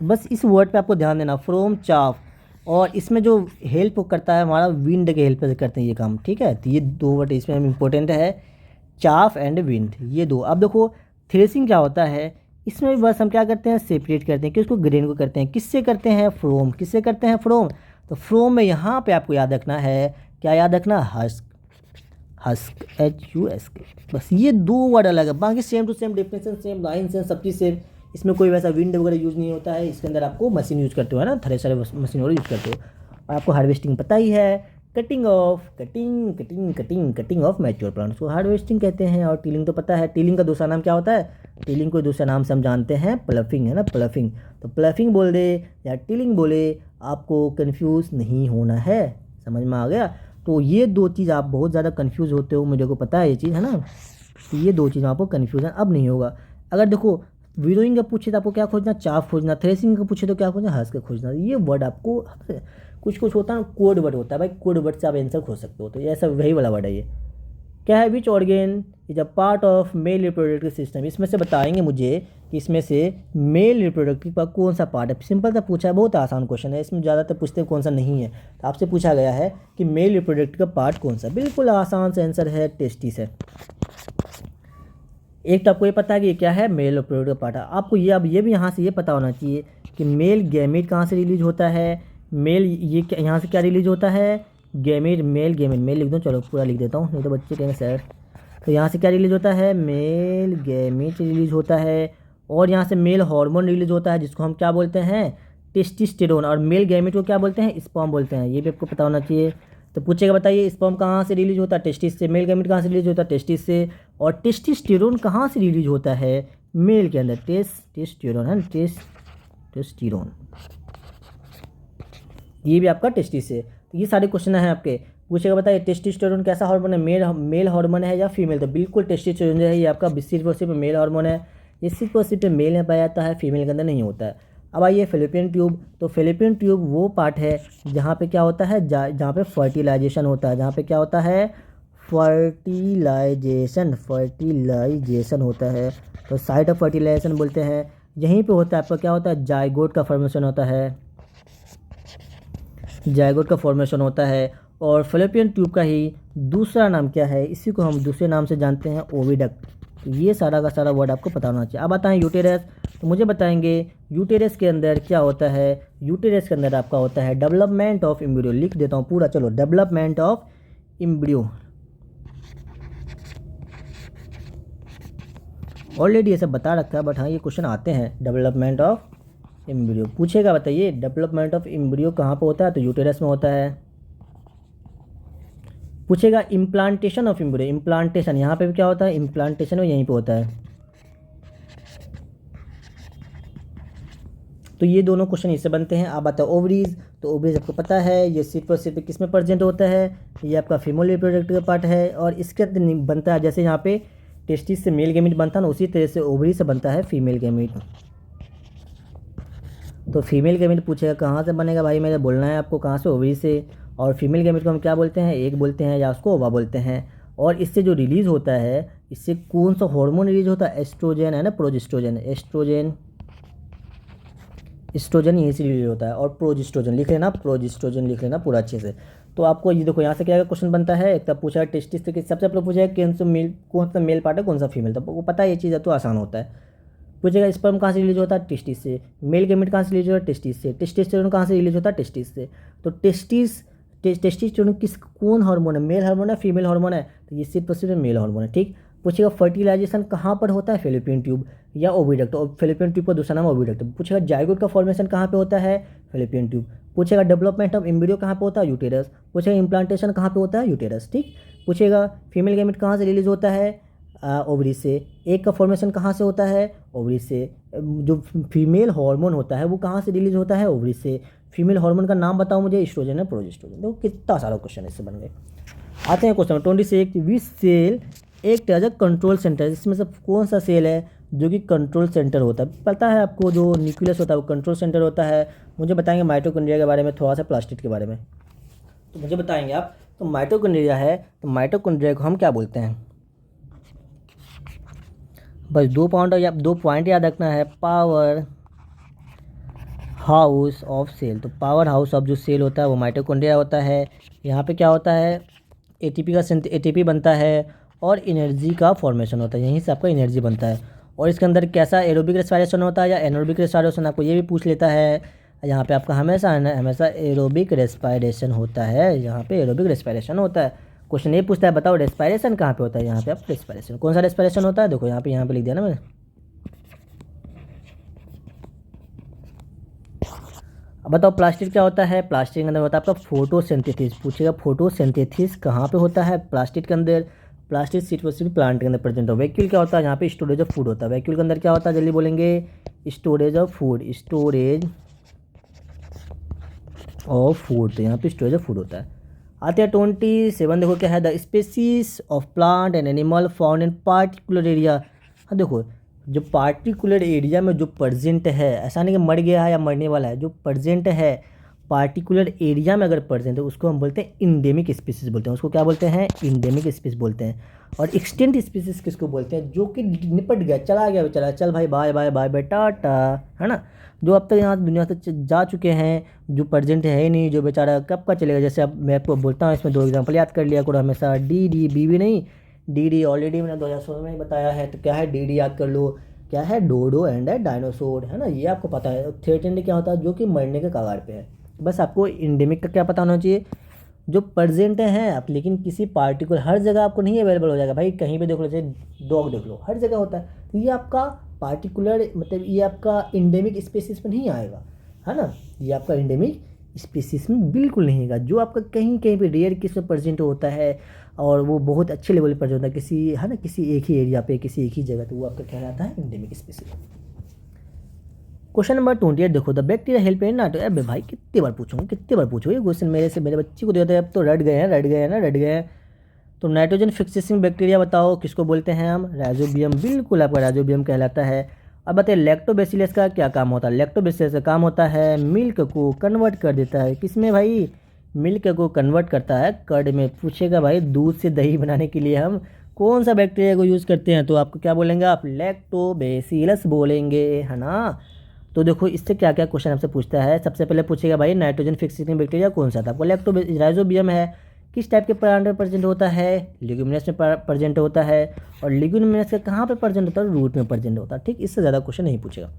बस इस वर्ड पे आपको ध्यान देना, फ्रोम चाफ। और इसमें जो हेल्प करता है हमारा, विंड के हेल्प से करते हैं ये काम, ठीक है। तो ये 2 वर्ड इसमें इंपॉर्टेंट है, चाफ एंड विंड, ये 2। अब देखो थ्रेसिंग क्या होता है, इसमें भी बस हम क्या करते हैं, सेपरेट करते हैं, किसको, ग्रेन को करते हैं। किससे करते हैं, फ्रोम, किससे करते हैं, फ्रोम। तो फ्रोम में यहाँ पे आपको याद रखना है, क्या याद रखना, हस्क। Husk, HUSK। बस ये 2 वर्ड अलग है, बाकी same to same definition same, line same, सब चीज़ सेम। इसमें कोई वैसा विंड वगैरह यूज़ नहीं होता है। इसके अंदर आपको मशीन यूज़ करते हो, है ना, थ्रेशर मशीन वगैरह यूज़ करते हो। और आपको हार्वेस्टिंग पता ही है, कटिंग ऑफ मैच्योर प्लांट्स को हार्वेस्टिंग कहते हैं। और टीलिंग तो पता है, टीलिंग का दूसरा नाम क्या होता है? टीलिंग को दूसरा नाम से हम जानते हैं प्लफिंग, है ना, प्लफिंग। तो प्लफिंग बोल दे या टीलिंग बोले, आपको कन्फ्यूज़ नहीं होना है। समझ में आ गया? तो ये 2 चीज़ आप बहुत ज़्यादा कन्फ्यूज़ होते हो, मुझे को पता है ये चीज़, है ना। तो ये 2 चीज़ आपको कन्फ्यूज़न अब नहीं होगा। अगर देखो वीरोइंग का पूछे तो आपको क्या खोजना? चाफ खोजना। थ्रेसिंग का पूछे तो क्या खोजना? हस्क खोजना। ये वर्ड आपको कुछ कुछ होता है ना, कोड वर्ड होता है भाई, कोड वर्ड से आप आंसर खोज सकते हो। तो ये ऐसा वही वाला वर्ड है ये। क्या है? Which organ is a part of male reproductive system. इसमें से बताएंगे मुझे कि इसमें से मेल रिप्रोडक्टिव का कौन सा पार्ट है। सिंपल सा पूछा है, बहुत आसान क्वेश्चन है। इसमें ज़्यादातर पूछते हैं कौन सा नहीं है, तो आपसे पूछा गया है कि मेल रिप्रोडक्टिव का पार्ट कौन सा। बिल्कुल आसान सा आंसर है, टेस्टिस है। एक तो आपको ये पता है कि ये क्या है, मेल रिप्रोडक्टिव का पार्ट है। आपको ये अब ये भी यहाँ से ये पता होना चाहिए कि मेल गैमेट कहाँ से रिलीज होता है। मेल ये यहाँ से क्या रिलीज होता है? Gamete, male gamete. मेल लिख दूँ, चलो पूरा लिख देता हूँ, नहीं तो बच्चे कहेंगे सर। तो यहाँ से क्या रिलीज होता है? मेल गैमेट रिलीज होता है। और यहाँ से मेल हार्मोन रिलीज होता है, जिसको हम क्या बोलते हैं? टेस्टोस्टेरोन। और मेल गैमेट को क्या बोलते हैं? स्पर्म बोलते हैं। ये भी आपको पता होना चाहिए। तो पूछेगा, बताइए स्पर्म कहाँ से रिलीज होता है? टेस्टिस से। मेल गैमेट कहाँ से रिलीज होता है? टेस्टिस से। और टेस्टोस्टेरोन कहाँ से रिलीज होता है? मेल के अंदर। टेस्टोस्टेरोन है, टेस्टोस्टेरोन, ये भी आपका टेस्टिस से। तो ये सारे क्वेश्चन हैं आपके। पूछेगा, बताइए टेस्टोस्टेरोन कैसा हार्मोन है? मेल हार्मोन है या फीमेल? तो बिल्कुल टेस्टोस्टेरोन जो है ये आपका सिर्फ मेल हार्मोन है। ये सिर्फ मेल में पाया जाता है, फीमेल के अंदर नहीं होता है। अब आइए फेलोपियन ट्यूब। तो फेलोपियन ट्यूब वो पार्ट है जहाँ पे क्या होता है? जहाँ पे फर्टिलाइजेशन होता है। जहाँ पे क्या होता है? फर्टिलाइजेशन होता है। तो साइट ऑफ फर्टिलाइजेशन बोलते हैं। यहीं पे होता है आपका क्या होता है? जाइगोट का फॉर्मेशन होता है। जाइगोट का फॉर्मेशन होता है। और फेलोपियन ट्यूब का ही दूसरा नाम क्या है? इसी को हम दूसरे नाम से जानते हैं, ओविडक्ट। तो ये सारा का सारा वर्ड आपको पता होना चाहिए। अब आता है यूटेरस। तो मुझे बताएंगे यूटेरस के अंदर क्या होता है? यूटेरस के अंदर आपका होता है डेवलपमेंट ऑफ एम्ब्रियो। लिख देता हूँ पूरा, चलो, डेवलपमेंट ऑफ एम्ब्रियो। ऑलरेडी ये सब बता रखा है, बट हाँ ये क्वेश्चन आते हैं। डेवलपमेंट ऑफ एम्ब्रियो पूछेगा, बताइए डेवलपमेंट ऑफ एम्ब्रियो कहाँ पर होता है? तो यूटेरस में होता है। पूछेगा इम्प्लांटेशन ऑफ एम्ब्रियो। इम्प्लांटेशन यहाँ पे भी क्या होता है? इम्प्लांटेशन में यहीं पे होता है। तो ये दोनों क्वेश्चन इससे बनते हैं। आप आता है ओवरीज। तो ओवरीज आपको पता है ये सिर्फ और सिर्फ किस में प्रेजेंट होता है? ये आपका फीमेल रिप्रोडक्टिव पार्ट है। और इसके अंदर बनता है, जैसे यहाँ पे टेस्टिस से मेल गैमेट बनता है ना, उसी तरह से ओवरी से बनता है फीमेल गैमेट। तो फीमेल गैमेट पूछेगा कहाँ से बनेगा भाई, मेरे बोलना है आपको कहाँ से? ओवरी से। और फीमेल गैमेट को हम क्या बोलते हैं? एग बोलते हैं, या उसको ओवा बोलते हैं। और इससे जो रिलीज़ होता है, इससे कौन सा हार्मोन रिलीज होता है? एस्ट्रोजन, है ना, प्रोजेस्ट्रोजन। एस्ट्रोजन यहीं से रिलीज होता है। और प्रोजेस्ट्रोजन लिख लेना, प्रोजेस्ट्रोजन लिख लेना पूरा अच्छे से। तो आपको ये देखो यहाँ से क्या क्वेश्चन बनता है। एक तब पूछा है टेस्टिस से, सबसे पहले पूछा है कौन सा मेल पार्ट है, कौन सा फीमेल। तो वो पता है ये चीज़ है, तो आसान होता है। पूछेगा स्पर्म कहाँ से रिलीज होता है? टेस्टिस से। मेल गैमेट कहाँ से रिलीज होता है? टेस्टिस से। टेस्टोस्टेरोन कहाँ से रिलीज होता है? टेस्टिस से। तो टेस्टोस्टेरोन कौन हार्मोन है? मेल हार्मोन है, फीमेल हार्मोन है? तो ये सिर्फ मेल हार्मोन है, ठीक। पूछेगा फर्टिलाइजेशन कहाँ पर होता है? फेलोपियन ट्यूब या ओविडक्ट। और फेलोपियन ट्यूब का दूसरा नाम ओविडक्ट। पूछेगा जाइगोट का फॉर्मेशन कहाँ पे होता है? Fallopian tube. पूछेगा डेवलपमेंट ऑफ एम्ब्रियो कहाँ पे होता है? यूटेरस। पूछेगा इम्प्लांटेशन कहाँ पे होता है? यूटेरस, ठीक। पूछेगा फीमेल गैमेट कहाँ से रिलीज होता है? ओवरी से। एग का फॉर्मेशन कहाँ से होता है? ओवरी से। जो फीमेल हार्मोन होता है वो कहाँ से रिलीज होता है? ओवरी से। फीमेल हार्मोन का नाम बताओ मुझे। एस्ट्रोजन है, प्रोजेस्ट्रोजन। देखो कितना सारा क्वेश्चन इससे बन गए। आते हैं question 26। Which cell act as a control centre. इसमें से कौन सा सेल है जो कि कंट्रोल सेंटर होता है? पता है आपको, जो न्यूक्लियस होता है वो कंट्रोल सेंटर होता है। मुझे बताएंगे माइटोकॉन्ड्रिया के बारे में, थोड़ा सा प्लास्टिड के बारे में तो मुझे बताएंगे आप। तो माइटोकॉन्ड्रिया है, तो माइटोकॉन्ड्रिया को हम क्या बोलते हैं? बस 2 पॉइंट याद रखना है। Power house of cell. तो पावर हाउस ऑफ जो सेल होता है वो माइटोकॉन्ड्रिया होता है। यहाँ पे क्या होता है? एटीपी बनता है और एनर्जी का फॉर्मेशन होता है। यहीं से आपका एनर्जी बनता है। और इसके अंदर कैसा एरोबिक रेस्पिरेशन होता है या एनोबिक रेस्पिरेशन, आपको ये भी पूछ लेता है। यहाँ पे आपका हमेशा एरोबिक रेस्पिरेशन होता है। यहाँ पे एरोबिक रेस्पिरेशन होता है। क्वेश्चन ये पूछता है बताओ रेस्पिरेशन कहाँ पे होता है, यहाँ पे आप रेस्पिरेशन कौन सा रेस्पिरेशन होता है, देखो यहाँ पे लिख दिया ना मैंने। अब बताओ प्लास्टिक क्या होता है, प्लास्टिक के अंदर होता है आपका फोटोसिंथेसिस। पूछेगा फोटोसिंथेसिस कहाँ पे होता है प्लास्टिक के अंदर, प्लास्टिक सिर्फ प्लांट के अंदर प्रेजेंट हो। वैक्यूल क्या होता है, यहाँ पे स्टोरेज ऑफ फूड होता है। वैक्यूल के अंदर क्या होता है जल्दी बोलेंगे, storage of food, storage of food, तो यहाँ पे स्टोरेज ऑफ फूड होता है। आते हैं 27, देखो क्या है, the species of plant and animal found in particular area. हाँ देखो जो पार्टिकुलर एरिया में जो प्रेजेंट है, ऐसा नहीं कि मर गया है या मरने वाला है, जो प्रेजेंट है पार्टिकुलर एरिया में अगर प्रेजेंट है उसको हम बोलते हैं इंडेमिक स्पीसीज बोलते हैं। उसको क्या बोलते हैं, इंडेमिक स्पीसीज बोलते हैं। और एक्सटेंट स्पीसीज किसको बोलते हैं, जो कि निपट गया, चला गया, चला चल भाई, बाय बाय बाय बाय टाटा, है ना, जो अब तक यहाँ दुनिया से जा चुके हैं, जो प्रेजेंट है ही नहीं, जो बेचारा कब का चलेगा। जैसे अब मैं आपको बोलता हूँ, इसमें 2 एग्जाम्पल याद कर लिया करो हमेशा, डी डी बी भी नहीं, डी डी ऑलरेडी मैंने 2016 में ही बताया है, तो क्या है डी डी याद कर लो, क्या है डोडो एंड डायनासोर, है ना, ये आपको पता है। थ्रेटेंड क्या होता है, जो कि मरने के कगार पे है। बस आपको इंडेमिक का क्या पता होना चाहिए, जो प्रेजेंट हैं आप, लेकिन किसी पार्टिकुलर हर जगह आपको नहीं अवेलेबल हो जाएगा भाई, कहीं पे देख लो, जैसे डॉग देख लो, हर जगह होता है, तो ये आपका पार्टिकुलर मतलब ये आपका इंडेमिक स्पीसीज में नहीं आएगा, है ना, ये आपका इंडेमिक स्पीसीज में बिल्कुल नहीं आएगा। जो आपका कहीं कहीं पे रेयर किस में प्रेजेंट होता है और वो बहुत अच्छे लेवल पर होता है किसी, है ना, किसी एक ही एरिया पे, किसी एक ही जगह, तो वो आपका कहलाता है इंडेमिक स्पीसीज। क्वेश्चन नंबर 28 देखो, the bacteria help in nitro, अबे भाई कितने बार पूछूंगा, कितने बार पूछो ये क्वेश्चन, मेरे से मेरे बच्चे को देते हैं, अब तो रट गए हैं। तो नाइट्रोजन फिक्सिंग बैक्टीरिया बताओ किसको बोलते हैं हम, राइजोबियम, बिल्कुल आपका राइजोबियम कहलाता है। अब बताइए लैक्टोबैसिलस का क्या काम होता है, लैक्टोबैसिलस का काम होता है मिल्क को कन्वर्ट कर देता है, किसमें भाई, मिल्क को कन्वर्ट करता है कर्ड में। पूछेगा भाई दूध से दही बनाने के लिए हम कौन सा बैक्टीरिया को यूज़ करते हैं, तो आपको क्या बोलेंगे आप, लैक्टोबैसिलस बोलेंगे, है ना। तो देखो इससे क्या क्या क्वेश्चन आपसे पूछता है, सबसे पहले पूछेगा भाई नाइट्रोजन फिक्सिंग बैक्टीरिया कौन सा था, आपको राइजोबियम है, किस टाइप के प्लांट में प्रेजेंट होता है, लिग्यूमिनस में प्रेजेंट होता है, और लिग्यूमिनस का कहाँ पे प्रेजेंट होता है, रूट में प्रेजेंट होता है, ठीक, इससे ज़्यादा क्वेश्चन नहीं पूछेगा।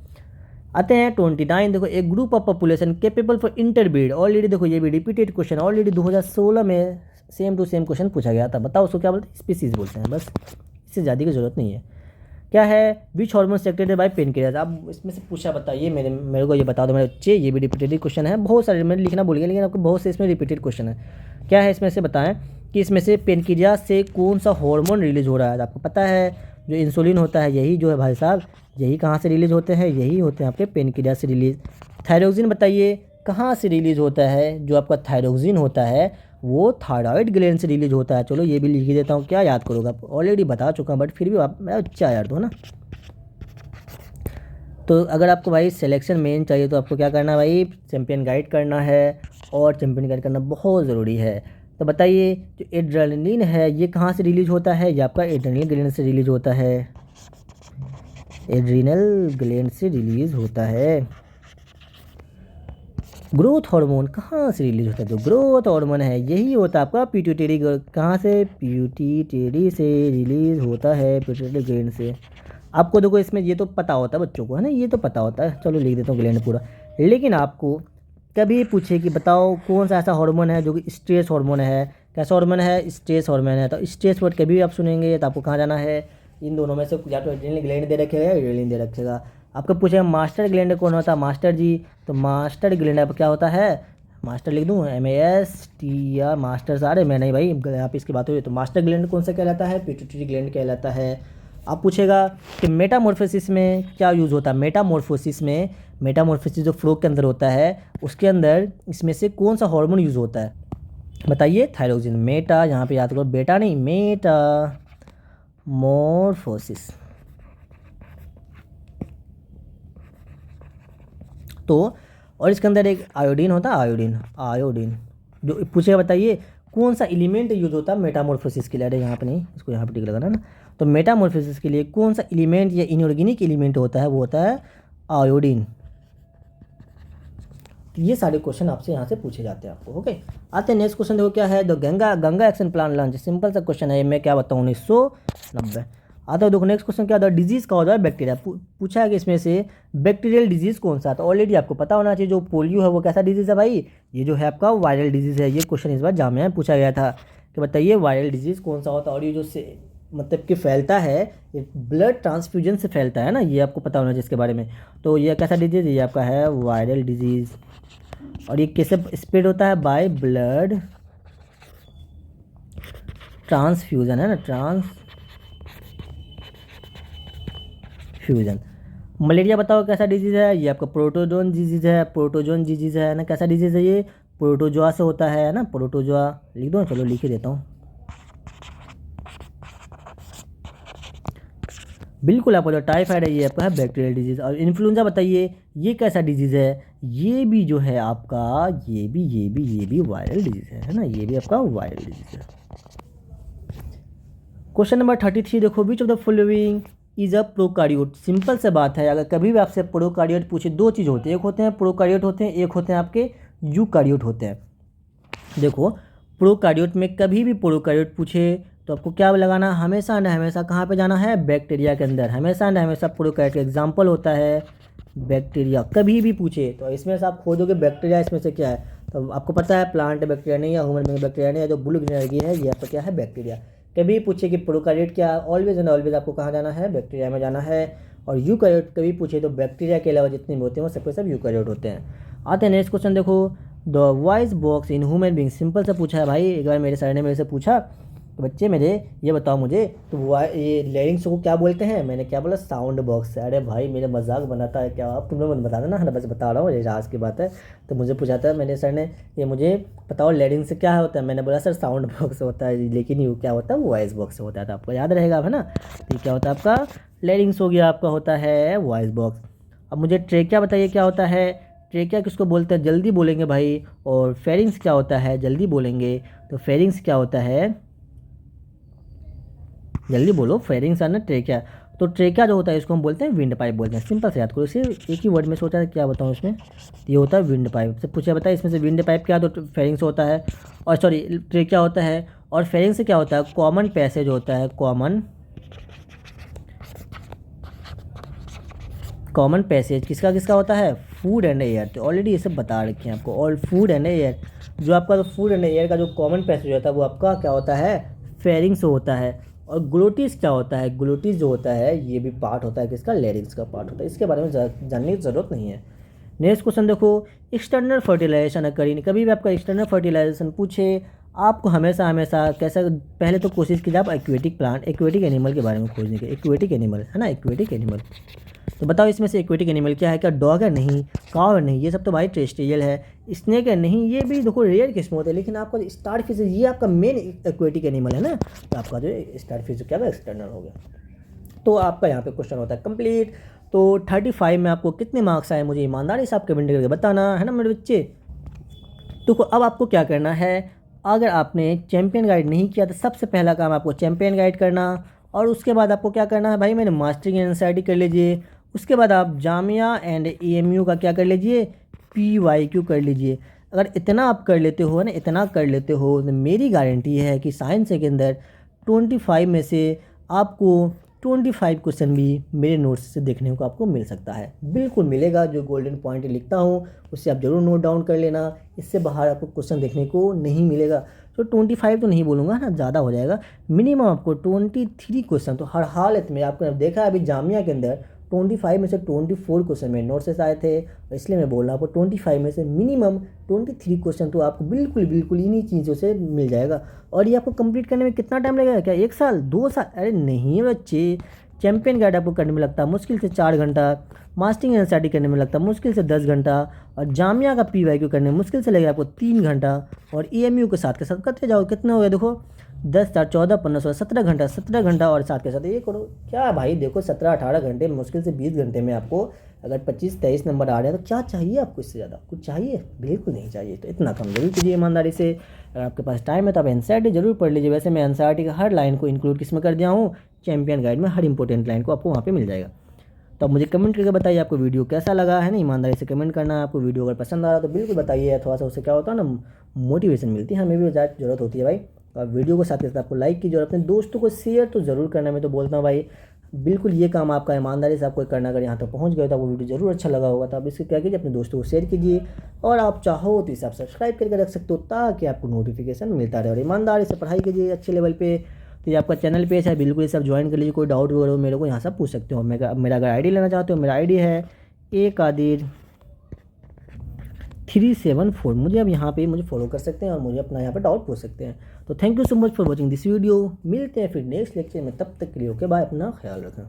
आते हैं 29, देखो एक group of population capable for interbreed, already देखो ये भी रिपीटेड क्वेश्चन, ऑलरेडी 2016 में सेम टू सेम क्वेश्चन पूछा गया था, बताओ उसको क्या बोलते हैं, स्पीसीज बोलते हैं, बस इससे ज़्यादा की जरूरत नहीं है। क्या है, which hormone secreted bye pancreas, अब इसमें से पूछा बताइए, मेरे को ये बता दो मेरे बच्चे, ये भी रिपीटेड क्वेश्चन है, बहुत सारे मैंने लिखना भूल गया, लेकिन आपको बहुत से इसमें रिपीटेड क्वेश्चन है। क्या है इसमें से बताएं कि इसमें से पेनक्रियाज से कौन सा हार्मोन रिलीज हो रहा है, आपको पता है जो इंसुलिन होता है यही जो है भाई साहब, यही कहाँ से रिलीज होते हैं, यही होते हैं आपके पेनक्रियाज से रिलीज। थायरोक्सिन बताइए कहाँ से रिलीज होता है, जो आपका थायरोक्सिन होता है वो थायराइड ग्लैंड से रिलीज होता है। चलो ये भी लिख ही देता हूँ, क्या याद करोगे आप, ऑलरेडी बता चुका हूँ, बट फिर भी आप मेरा अच्छा याद दो ना। तो अगर आपको भाई सिलेक्शन मेन चाहिए तो आपको क्या करना है भाई, चैम्पियन गाइड करना है, और चैम्पियन गाइड करना बहुत ज़रूरी है। तो बताइए जो एड्रेनलिन है ये कहाँ से रिलीज होता है, ये आपका एड्रेनल ग्लैंड से रिलीज होता है, एड्रीनल ग्लैंड से रिलीज होता है। ग्रोथ हार्मोन कहाँ से रिलीज होता है, जो ग्रोथ हार्मोन है यही होता है आपका पिट्यूटरी, कहाँ से, पिट्यूटरी से रिलीज होता है, पिट्यूटरी ग्लैंड से। आपको देखो इसमें ये तो पता होता है बच्चों को, है ना, ये तो पता होता है, चलो लिख देता हूँ ग्लैंड पूरा। लेकिन आपको कभी पूछे कि बताओ कौन सा ऐसा हार्मोन है जो कि स्ट्रेस हार्मोन है, कैसा हार्मोन है, स्ट्रेस हार्मोन है, तो स्ट्रेस वर्ड कभी भी आप सुनेंगे तो आपको कहाँ जाना है, इन दोनों में से या तो एड्रेनल ग्लैंड दे रखेगा या एड्रेनलिन दे रखेगा। आपको पूछेगा मास्टर ग्लैंड कौन होता है, मास्टर जी, तो मास्टर ग्लैंड अब क्या होता है, मास्टर लिख दूँ MASTR, मास्टर सारे मैं नहीं भाई, यहाँ पे इसकी बात हुई, तो मास्टर ग्लैंड कौन सा कहलाता है, पिट्यूटरी ग्लैंड कहलाता है। आप पूछेगा कि मेटामॉर्फोसिस में क्या यूज़ होता है, मेटामॉर्फोसिस जो फ्लो के अंदर होता है उसके अंदर इसमें से कौन सा हार्मोन यूज़ होता है, बताइए, थायरोक्सिन। मेटा यहाँ पे याद करो, बेटा नहीं, मेटामॉर्फोसिस। तो और इसके अंदर एक आयोडीन होता है, आयोडीन जो पूछेगा बताइए कौन सा एलिमेंट यूज होता है मेटामॉर्फोसिस के लिए, अरे यहाँ पे नहीं, इसको यहाँ पे टिक लगाना ना। तो मेटामॉर्फोसिस के लिए कौन सा एलिमेंट या इनऑर्गेनिक एलिमेंट होता है, वो होता है आयोडीन। ये सारे क्वेश्चन आपसे यहाँ से पूछे जाते हैं आपको, ओके। आते हैं नेक्स्ट क्वेश्चन, देखो क्या है, the Ganga action plan launch, simple सा क्वेश्चन है, मैं क्या बताऊँ, 1990। आता है देखो नेक्स्ट क्वेश्चन क्या होता है, डिजीज़ का होता है बैक्टीरिया, पूछा है कि इसमें से बैक्टीरियल डिजीज़ कौन सा, तो ऑलरेडी आपको पता होना चाहिए, जो पोलियो है वो कैसा डिजीज़ है भाई, ये जो है आपका वायरल डिजीज़ है। ये क्वेश्चन इस बार जाम में पूछा गया था कि बताइए वायरल डिजीज़ कौन सा होता है, और ये जो से मतलब कि फैलता है, ये ब्लड ट्रांसफ्यूजन से फैलता है ना, ये आपको पता होना चाहिए इसके बारे में। तो ये कैसा डिजीज़, ये आपका है वायरल डिजीज़। और ये कैसे स्प्रेड होता है, बाय ब्लड ट्रांसफ्यूजन, है ना, ट्रांसफ्यूजन। मलेरिया बताओ कैसा डिजीज़ है, ये आपका प्रोटोजोन डिजीज़ है, प्रोटोजोन डिजीज़ है ना, कैसा डिजीज़ है ये, प्रोटोजोआ से होता है ना, प्रोटोजोआ। लिख दो, चलो लिख ही देता हूँ। बिल्कुल आपको जो टाइफाइड है ये आपका है बैक्टीरियल डिजीज़। और इन्फ्लुएंजा बताइए ये कैसा डिजीज़ है, ये भी जो है आपका ये भी वायरल डिजीज़ है ना, ये भी आपका वायरल डिजीज़ है। क्वेश्चन नंबर 33 देखो, which of the following is a prokaryote. Simple से बात है, अगर कभी भी आपसे प्रोकार्योट पूछे, दो चीज़ होती है, एक होते हैं प्रोकार्योट होते हैं, एक होते हैं आपके यूकार्योट होते हैं। देखो प्रोकार्योट में कभी भी प्रोकार्योट पूछे तो आपको क्या लगाना, हमेशा न हमेशा कहाँ पे जाना है, बैक्टीरिया के अंदर। हमेशा न हमेशा प्रोकार्योट का एग्जाम्पल होता है बैक्टीरिया। कभी भी पूछे तो इसमें से आप खोजोगे बैक्टीरिया इसमें से क्या है, तो आपको पता है प्लांट बैक्टीरिया नहीं है, ह्यूमन में बैक्टीरिया नहीं है, जो ब्लू ग्रीन है ये आपका क्या है, बैक्टीरिया। कभी पूछे कि प्रोकार्योट क्या, ऑलवेज एंड ऑलवेज आपको कहाँ जाना है, बैक्टीरिया में जाना है। और यूकार्योट कभी पूछे तो बैक्टीरिया के अलावा जितने भी होते हैं वो सबके सब यूकार्योट होते हैं। आते हैं नेक्स्ट क्वेश्चन देखो, the voice box in human being. Simple से पूछा है भाई, एक बार मेरे सर ने मेरे से पूछा, तो बच्चे मेरे ये बताओ मुझे, तो ये लैरिंग्स को क्या बोलते हैं, मैंने क्या बोला, साउंड बॉक्स। अरे भाई मेरे मजाक बनाता है क्या, आप तुम लोग बता देना, है बस बता रहा हूँ, ये राज की बात है। तो मुझे पूछा था मेरे सर ने, ये मुझे बताओ लैरिंग्स से क्या होता है, मैंने बोला सर साउंड बॉक्स होता है, लेकिन ये क्या होता है, वॉइस बॉक्स होता है। तो आपको याद रहेगा है ना, तो ये क्या होता है आपका, लैरिंग्स हो गया, आपका होता है वॉइस बॉक्स। अब मुझे ट्रेकिया बताइए क्या होता है, ट्रेकिया किसको बोलते हैं, जल्दी बोलेंगे भाई। और फेरिंग्स क्या होता है, जल्दी बोलेंगे। तो फेरिंग्स क्या होता है, जल्दी बोलो, फेरिंग्स है ना ट्रेकिया। तो ट्रेकिया जो होता है इसको हम बोलते हैं विंड पाइप बोलते हैं। सिंपल से याद करो, इसे एक ही वर्ड में सोचा है, क्या बताऊँ इसमें, ये होता है विंड पाइप। से पूछा बताया इसमें से विंड पाइप क्या, तो फेरिंग्स होता है, और सॉरी ट्रेकिया होता है। और फेरिंग्स से क्या होता है, कॉमन पैसेज होता है, कॉमन पैसेज किसका किसका होता है, फूड एंड एयर। तो ऑलरेडी ये सब बता रखे हैं आपको। और फूड एंड एयर, जो आपका फूड एंड एयर का जो कॉमन पैसेज होता है वो आपका क्या होता है, फेरिंग्स होता है। और ग्लोटिस क्या होता है, ग्लोटिस जो होता है ये भी पार्ट होता है किसका, लैरिंग्स का पार्ट होता है। इसके बारे में जानने की ज़रूरत नहीं है। नेक्स्ट क्वेश्चन देखो, एक्सटर्नल फर्टिलाइजेशन अकरिंग। कभी भी आपका एक्सटर्नल फर्टिलाइजेशन पूछे, आपको हमेशा हमेशा कैसा, पहले तो कोशिश कीजिए आप एक्वेटिक प्लांट, एक्वेटिक एनिमल के बारे में खोजने के। एक्वेटिक एनिमल है ना, एक्वेटिक एनिमल। तो बताओ इसमें से एक्वेटिक एनिमल क्या है, क्या डॉग है, नहीं। काव है, नहीं। ये सब तो भाई टेरेस्ट्रियल है। स्नेक है, नहीं। ये भी देखो रेयर किस्म होते हैं। लेकिन आपका स्टार फिश, ये आपका मेन एक्वेटिक एनिमल है ना, तो आपका जो स्टार फिश क्या है, एक्सटर्नल हो गया। तो आपका यहाँ पे क्वेश्चन होता है कंप्लीट। तो 35 में आपको कितने मार्क्स आए, मुझे ईमानदारी से आप कमेंट करके बताना, है ना मेरे बच्चे। तो अब आपको क्या करना है, अगर आपने चैंपियन गाइड नहीं किया तो सबसे पहला काम आपको चैंपियन गाइड करना। और उसके बाद आपको क्या करना है भाई, मैंने मास्टरिंग इन एनसीईआरटी कर लीजिए। उसके बाद आप जामिया एंड एएमयू का क्या कर लीजिए, पीवाईक्यू कर लीजिए। अगर इतना आप कर लेते हो ना, इतना कर लेते हो, तो मेरी गारंटी है कि साइंस के अंदर 25 में से आपको 25 क्वेश्चन भी मेरे नोट्स से देखने को आपको मिल सकता है। बिल्कुल मिलेगा, जो गोल्डन पॉइंट लिखता हूँ उससे आप ज़रूर नोट डाउन कर लेना। इससे बाहर आपको क्वेश्चन देखने को नहीं मिलेगा। तो 25 तो नहीं बोलूँगा ना, ज़्यादा हो जाएगा। मिनिमम आपको 23 क्वेश्चन तो हर हालत में आपको देखा है। अभी जामिया के अंदर 25 में से 24 क्वेश्चन मेरे नोट से आए थे, इसलिए मैं बोल रहा हूँ आपको 25 में से मिनिमम 23 क्वेश्चन तो आपको बिल्कुल बिल्कुल इन्हीं चीज़ों से मिल जाएगा। और ये आपको कंप्लीट करने में कितना टाइम लगेगा, क्या 1 साल 2 साल? अरे नहीं बच्चे, चैंपियन गाइड आपको करने में लगता है मुश्किल से 4 घंटा, मास्टरिंग एनसीईआरटी करने में लगता है मुश्किल से 10 घंटा, और जामिया का पीवाईक्यू करने में मुश्किल से लगेगा आपको 3 घंटा। और एएमयू के साथ करते जाओ, कितना हो गया देखो, 10 4 14 15 16 17 घंटा और साथ के साथ ये करो। क्या भाई देखो 17-18 घंटे, मुश्किल से 20 घंटे में आपको अगर 25-23 नंबर आ रहे हैं तो क्या चाहिए आपको, इससे ज़्यादा कुछ चाहिए? बिल्कुल नहीं चाहिए। तो इतना कम जरूर कीजिए ईमानदारी से। अगर आपके पास टाइम है तो आप एनसीईआरटी जरूर पढ़ लीजिए। वैसे मैं एनसीईआरटी का हर लाइन को इंक्लूड किस में कर दिया हूँ, चैंपियन गाइड में हर इंपॉर्टेंट लाइन को आपको वहाँ पर मिल जाएगा। तो आप मुझे कमेंट करके बताइए आपको वीडियो कैसा लगा, है ना। ईमानदारी से कमेंट करना है। आपको वीडियो अगर पसंद आ रहा तो बिल्कुल बताइए, थोड़ा सा उससे क्या होता है ना, मोटिवेशन मिलती है, हमें भी ज़रूरत होती है भाई। तो आप वीडियो को साथ के साथ आपको लाइक कीजिए और अपने दोस्तों को शेयर तो ज़रूर करना। मैं तो बोलता हूँ भाई, बिल्कुल ये काम आपका ईमानदारी से आपको करना, अगर यहाँ तक पहुँच गए तो आपको वीडियो ज़रूर अच्छा लगा होगा। तो आप इसको क्या कीजिए, अपने दोस्तों को शेयर कीजिए, और आप चाहो तो इसे आप सब्सक्राइब करके रख सकते हो ताकि आपको नोटिफिकेशन मिलता रहे। और ईमानदारी से पढ़ाई कीजिए अच्छे लेवल पे। तो ये आपका चैनल पेज है, बिल्कुल इसे आप ज्वाइन कर लीजिए। कोई डाउट वगैरह हो मेरे को यहाँ से पूछ सकते हो। मेरा अगर आईडी लेना चाहते हो, मेरा आईडी है AKadir374। मुझे अब यहाँ पे मुझे फॉलो कर सकते हैं और मुझे अपना यहाँ पे डाउट पूछ सकते हैं। तो thank you so much for watching this video. मिलते हैं फिर नेक्स्ट लेक्चर में, तब तक के लिए ओके बाय, अपना ख्याल रखें।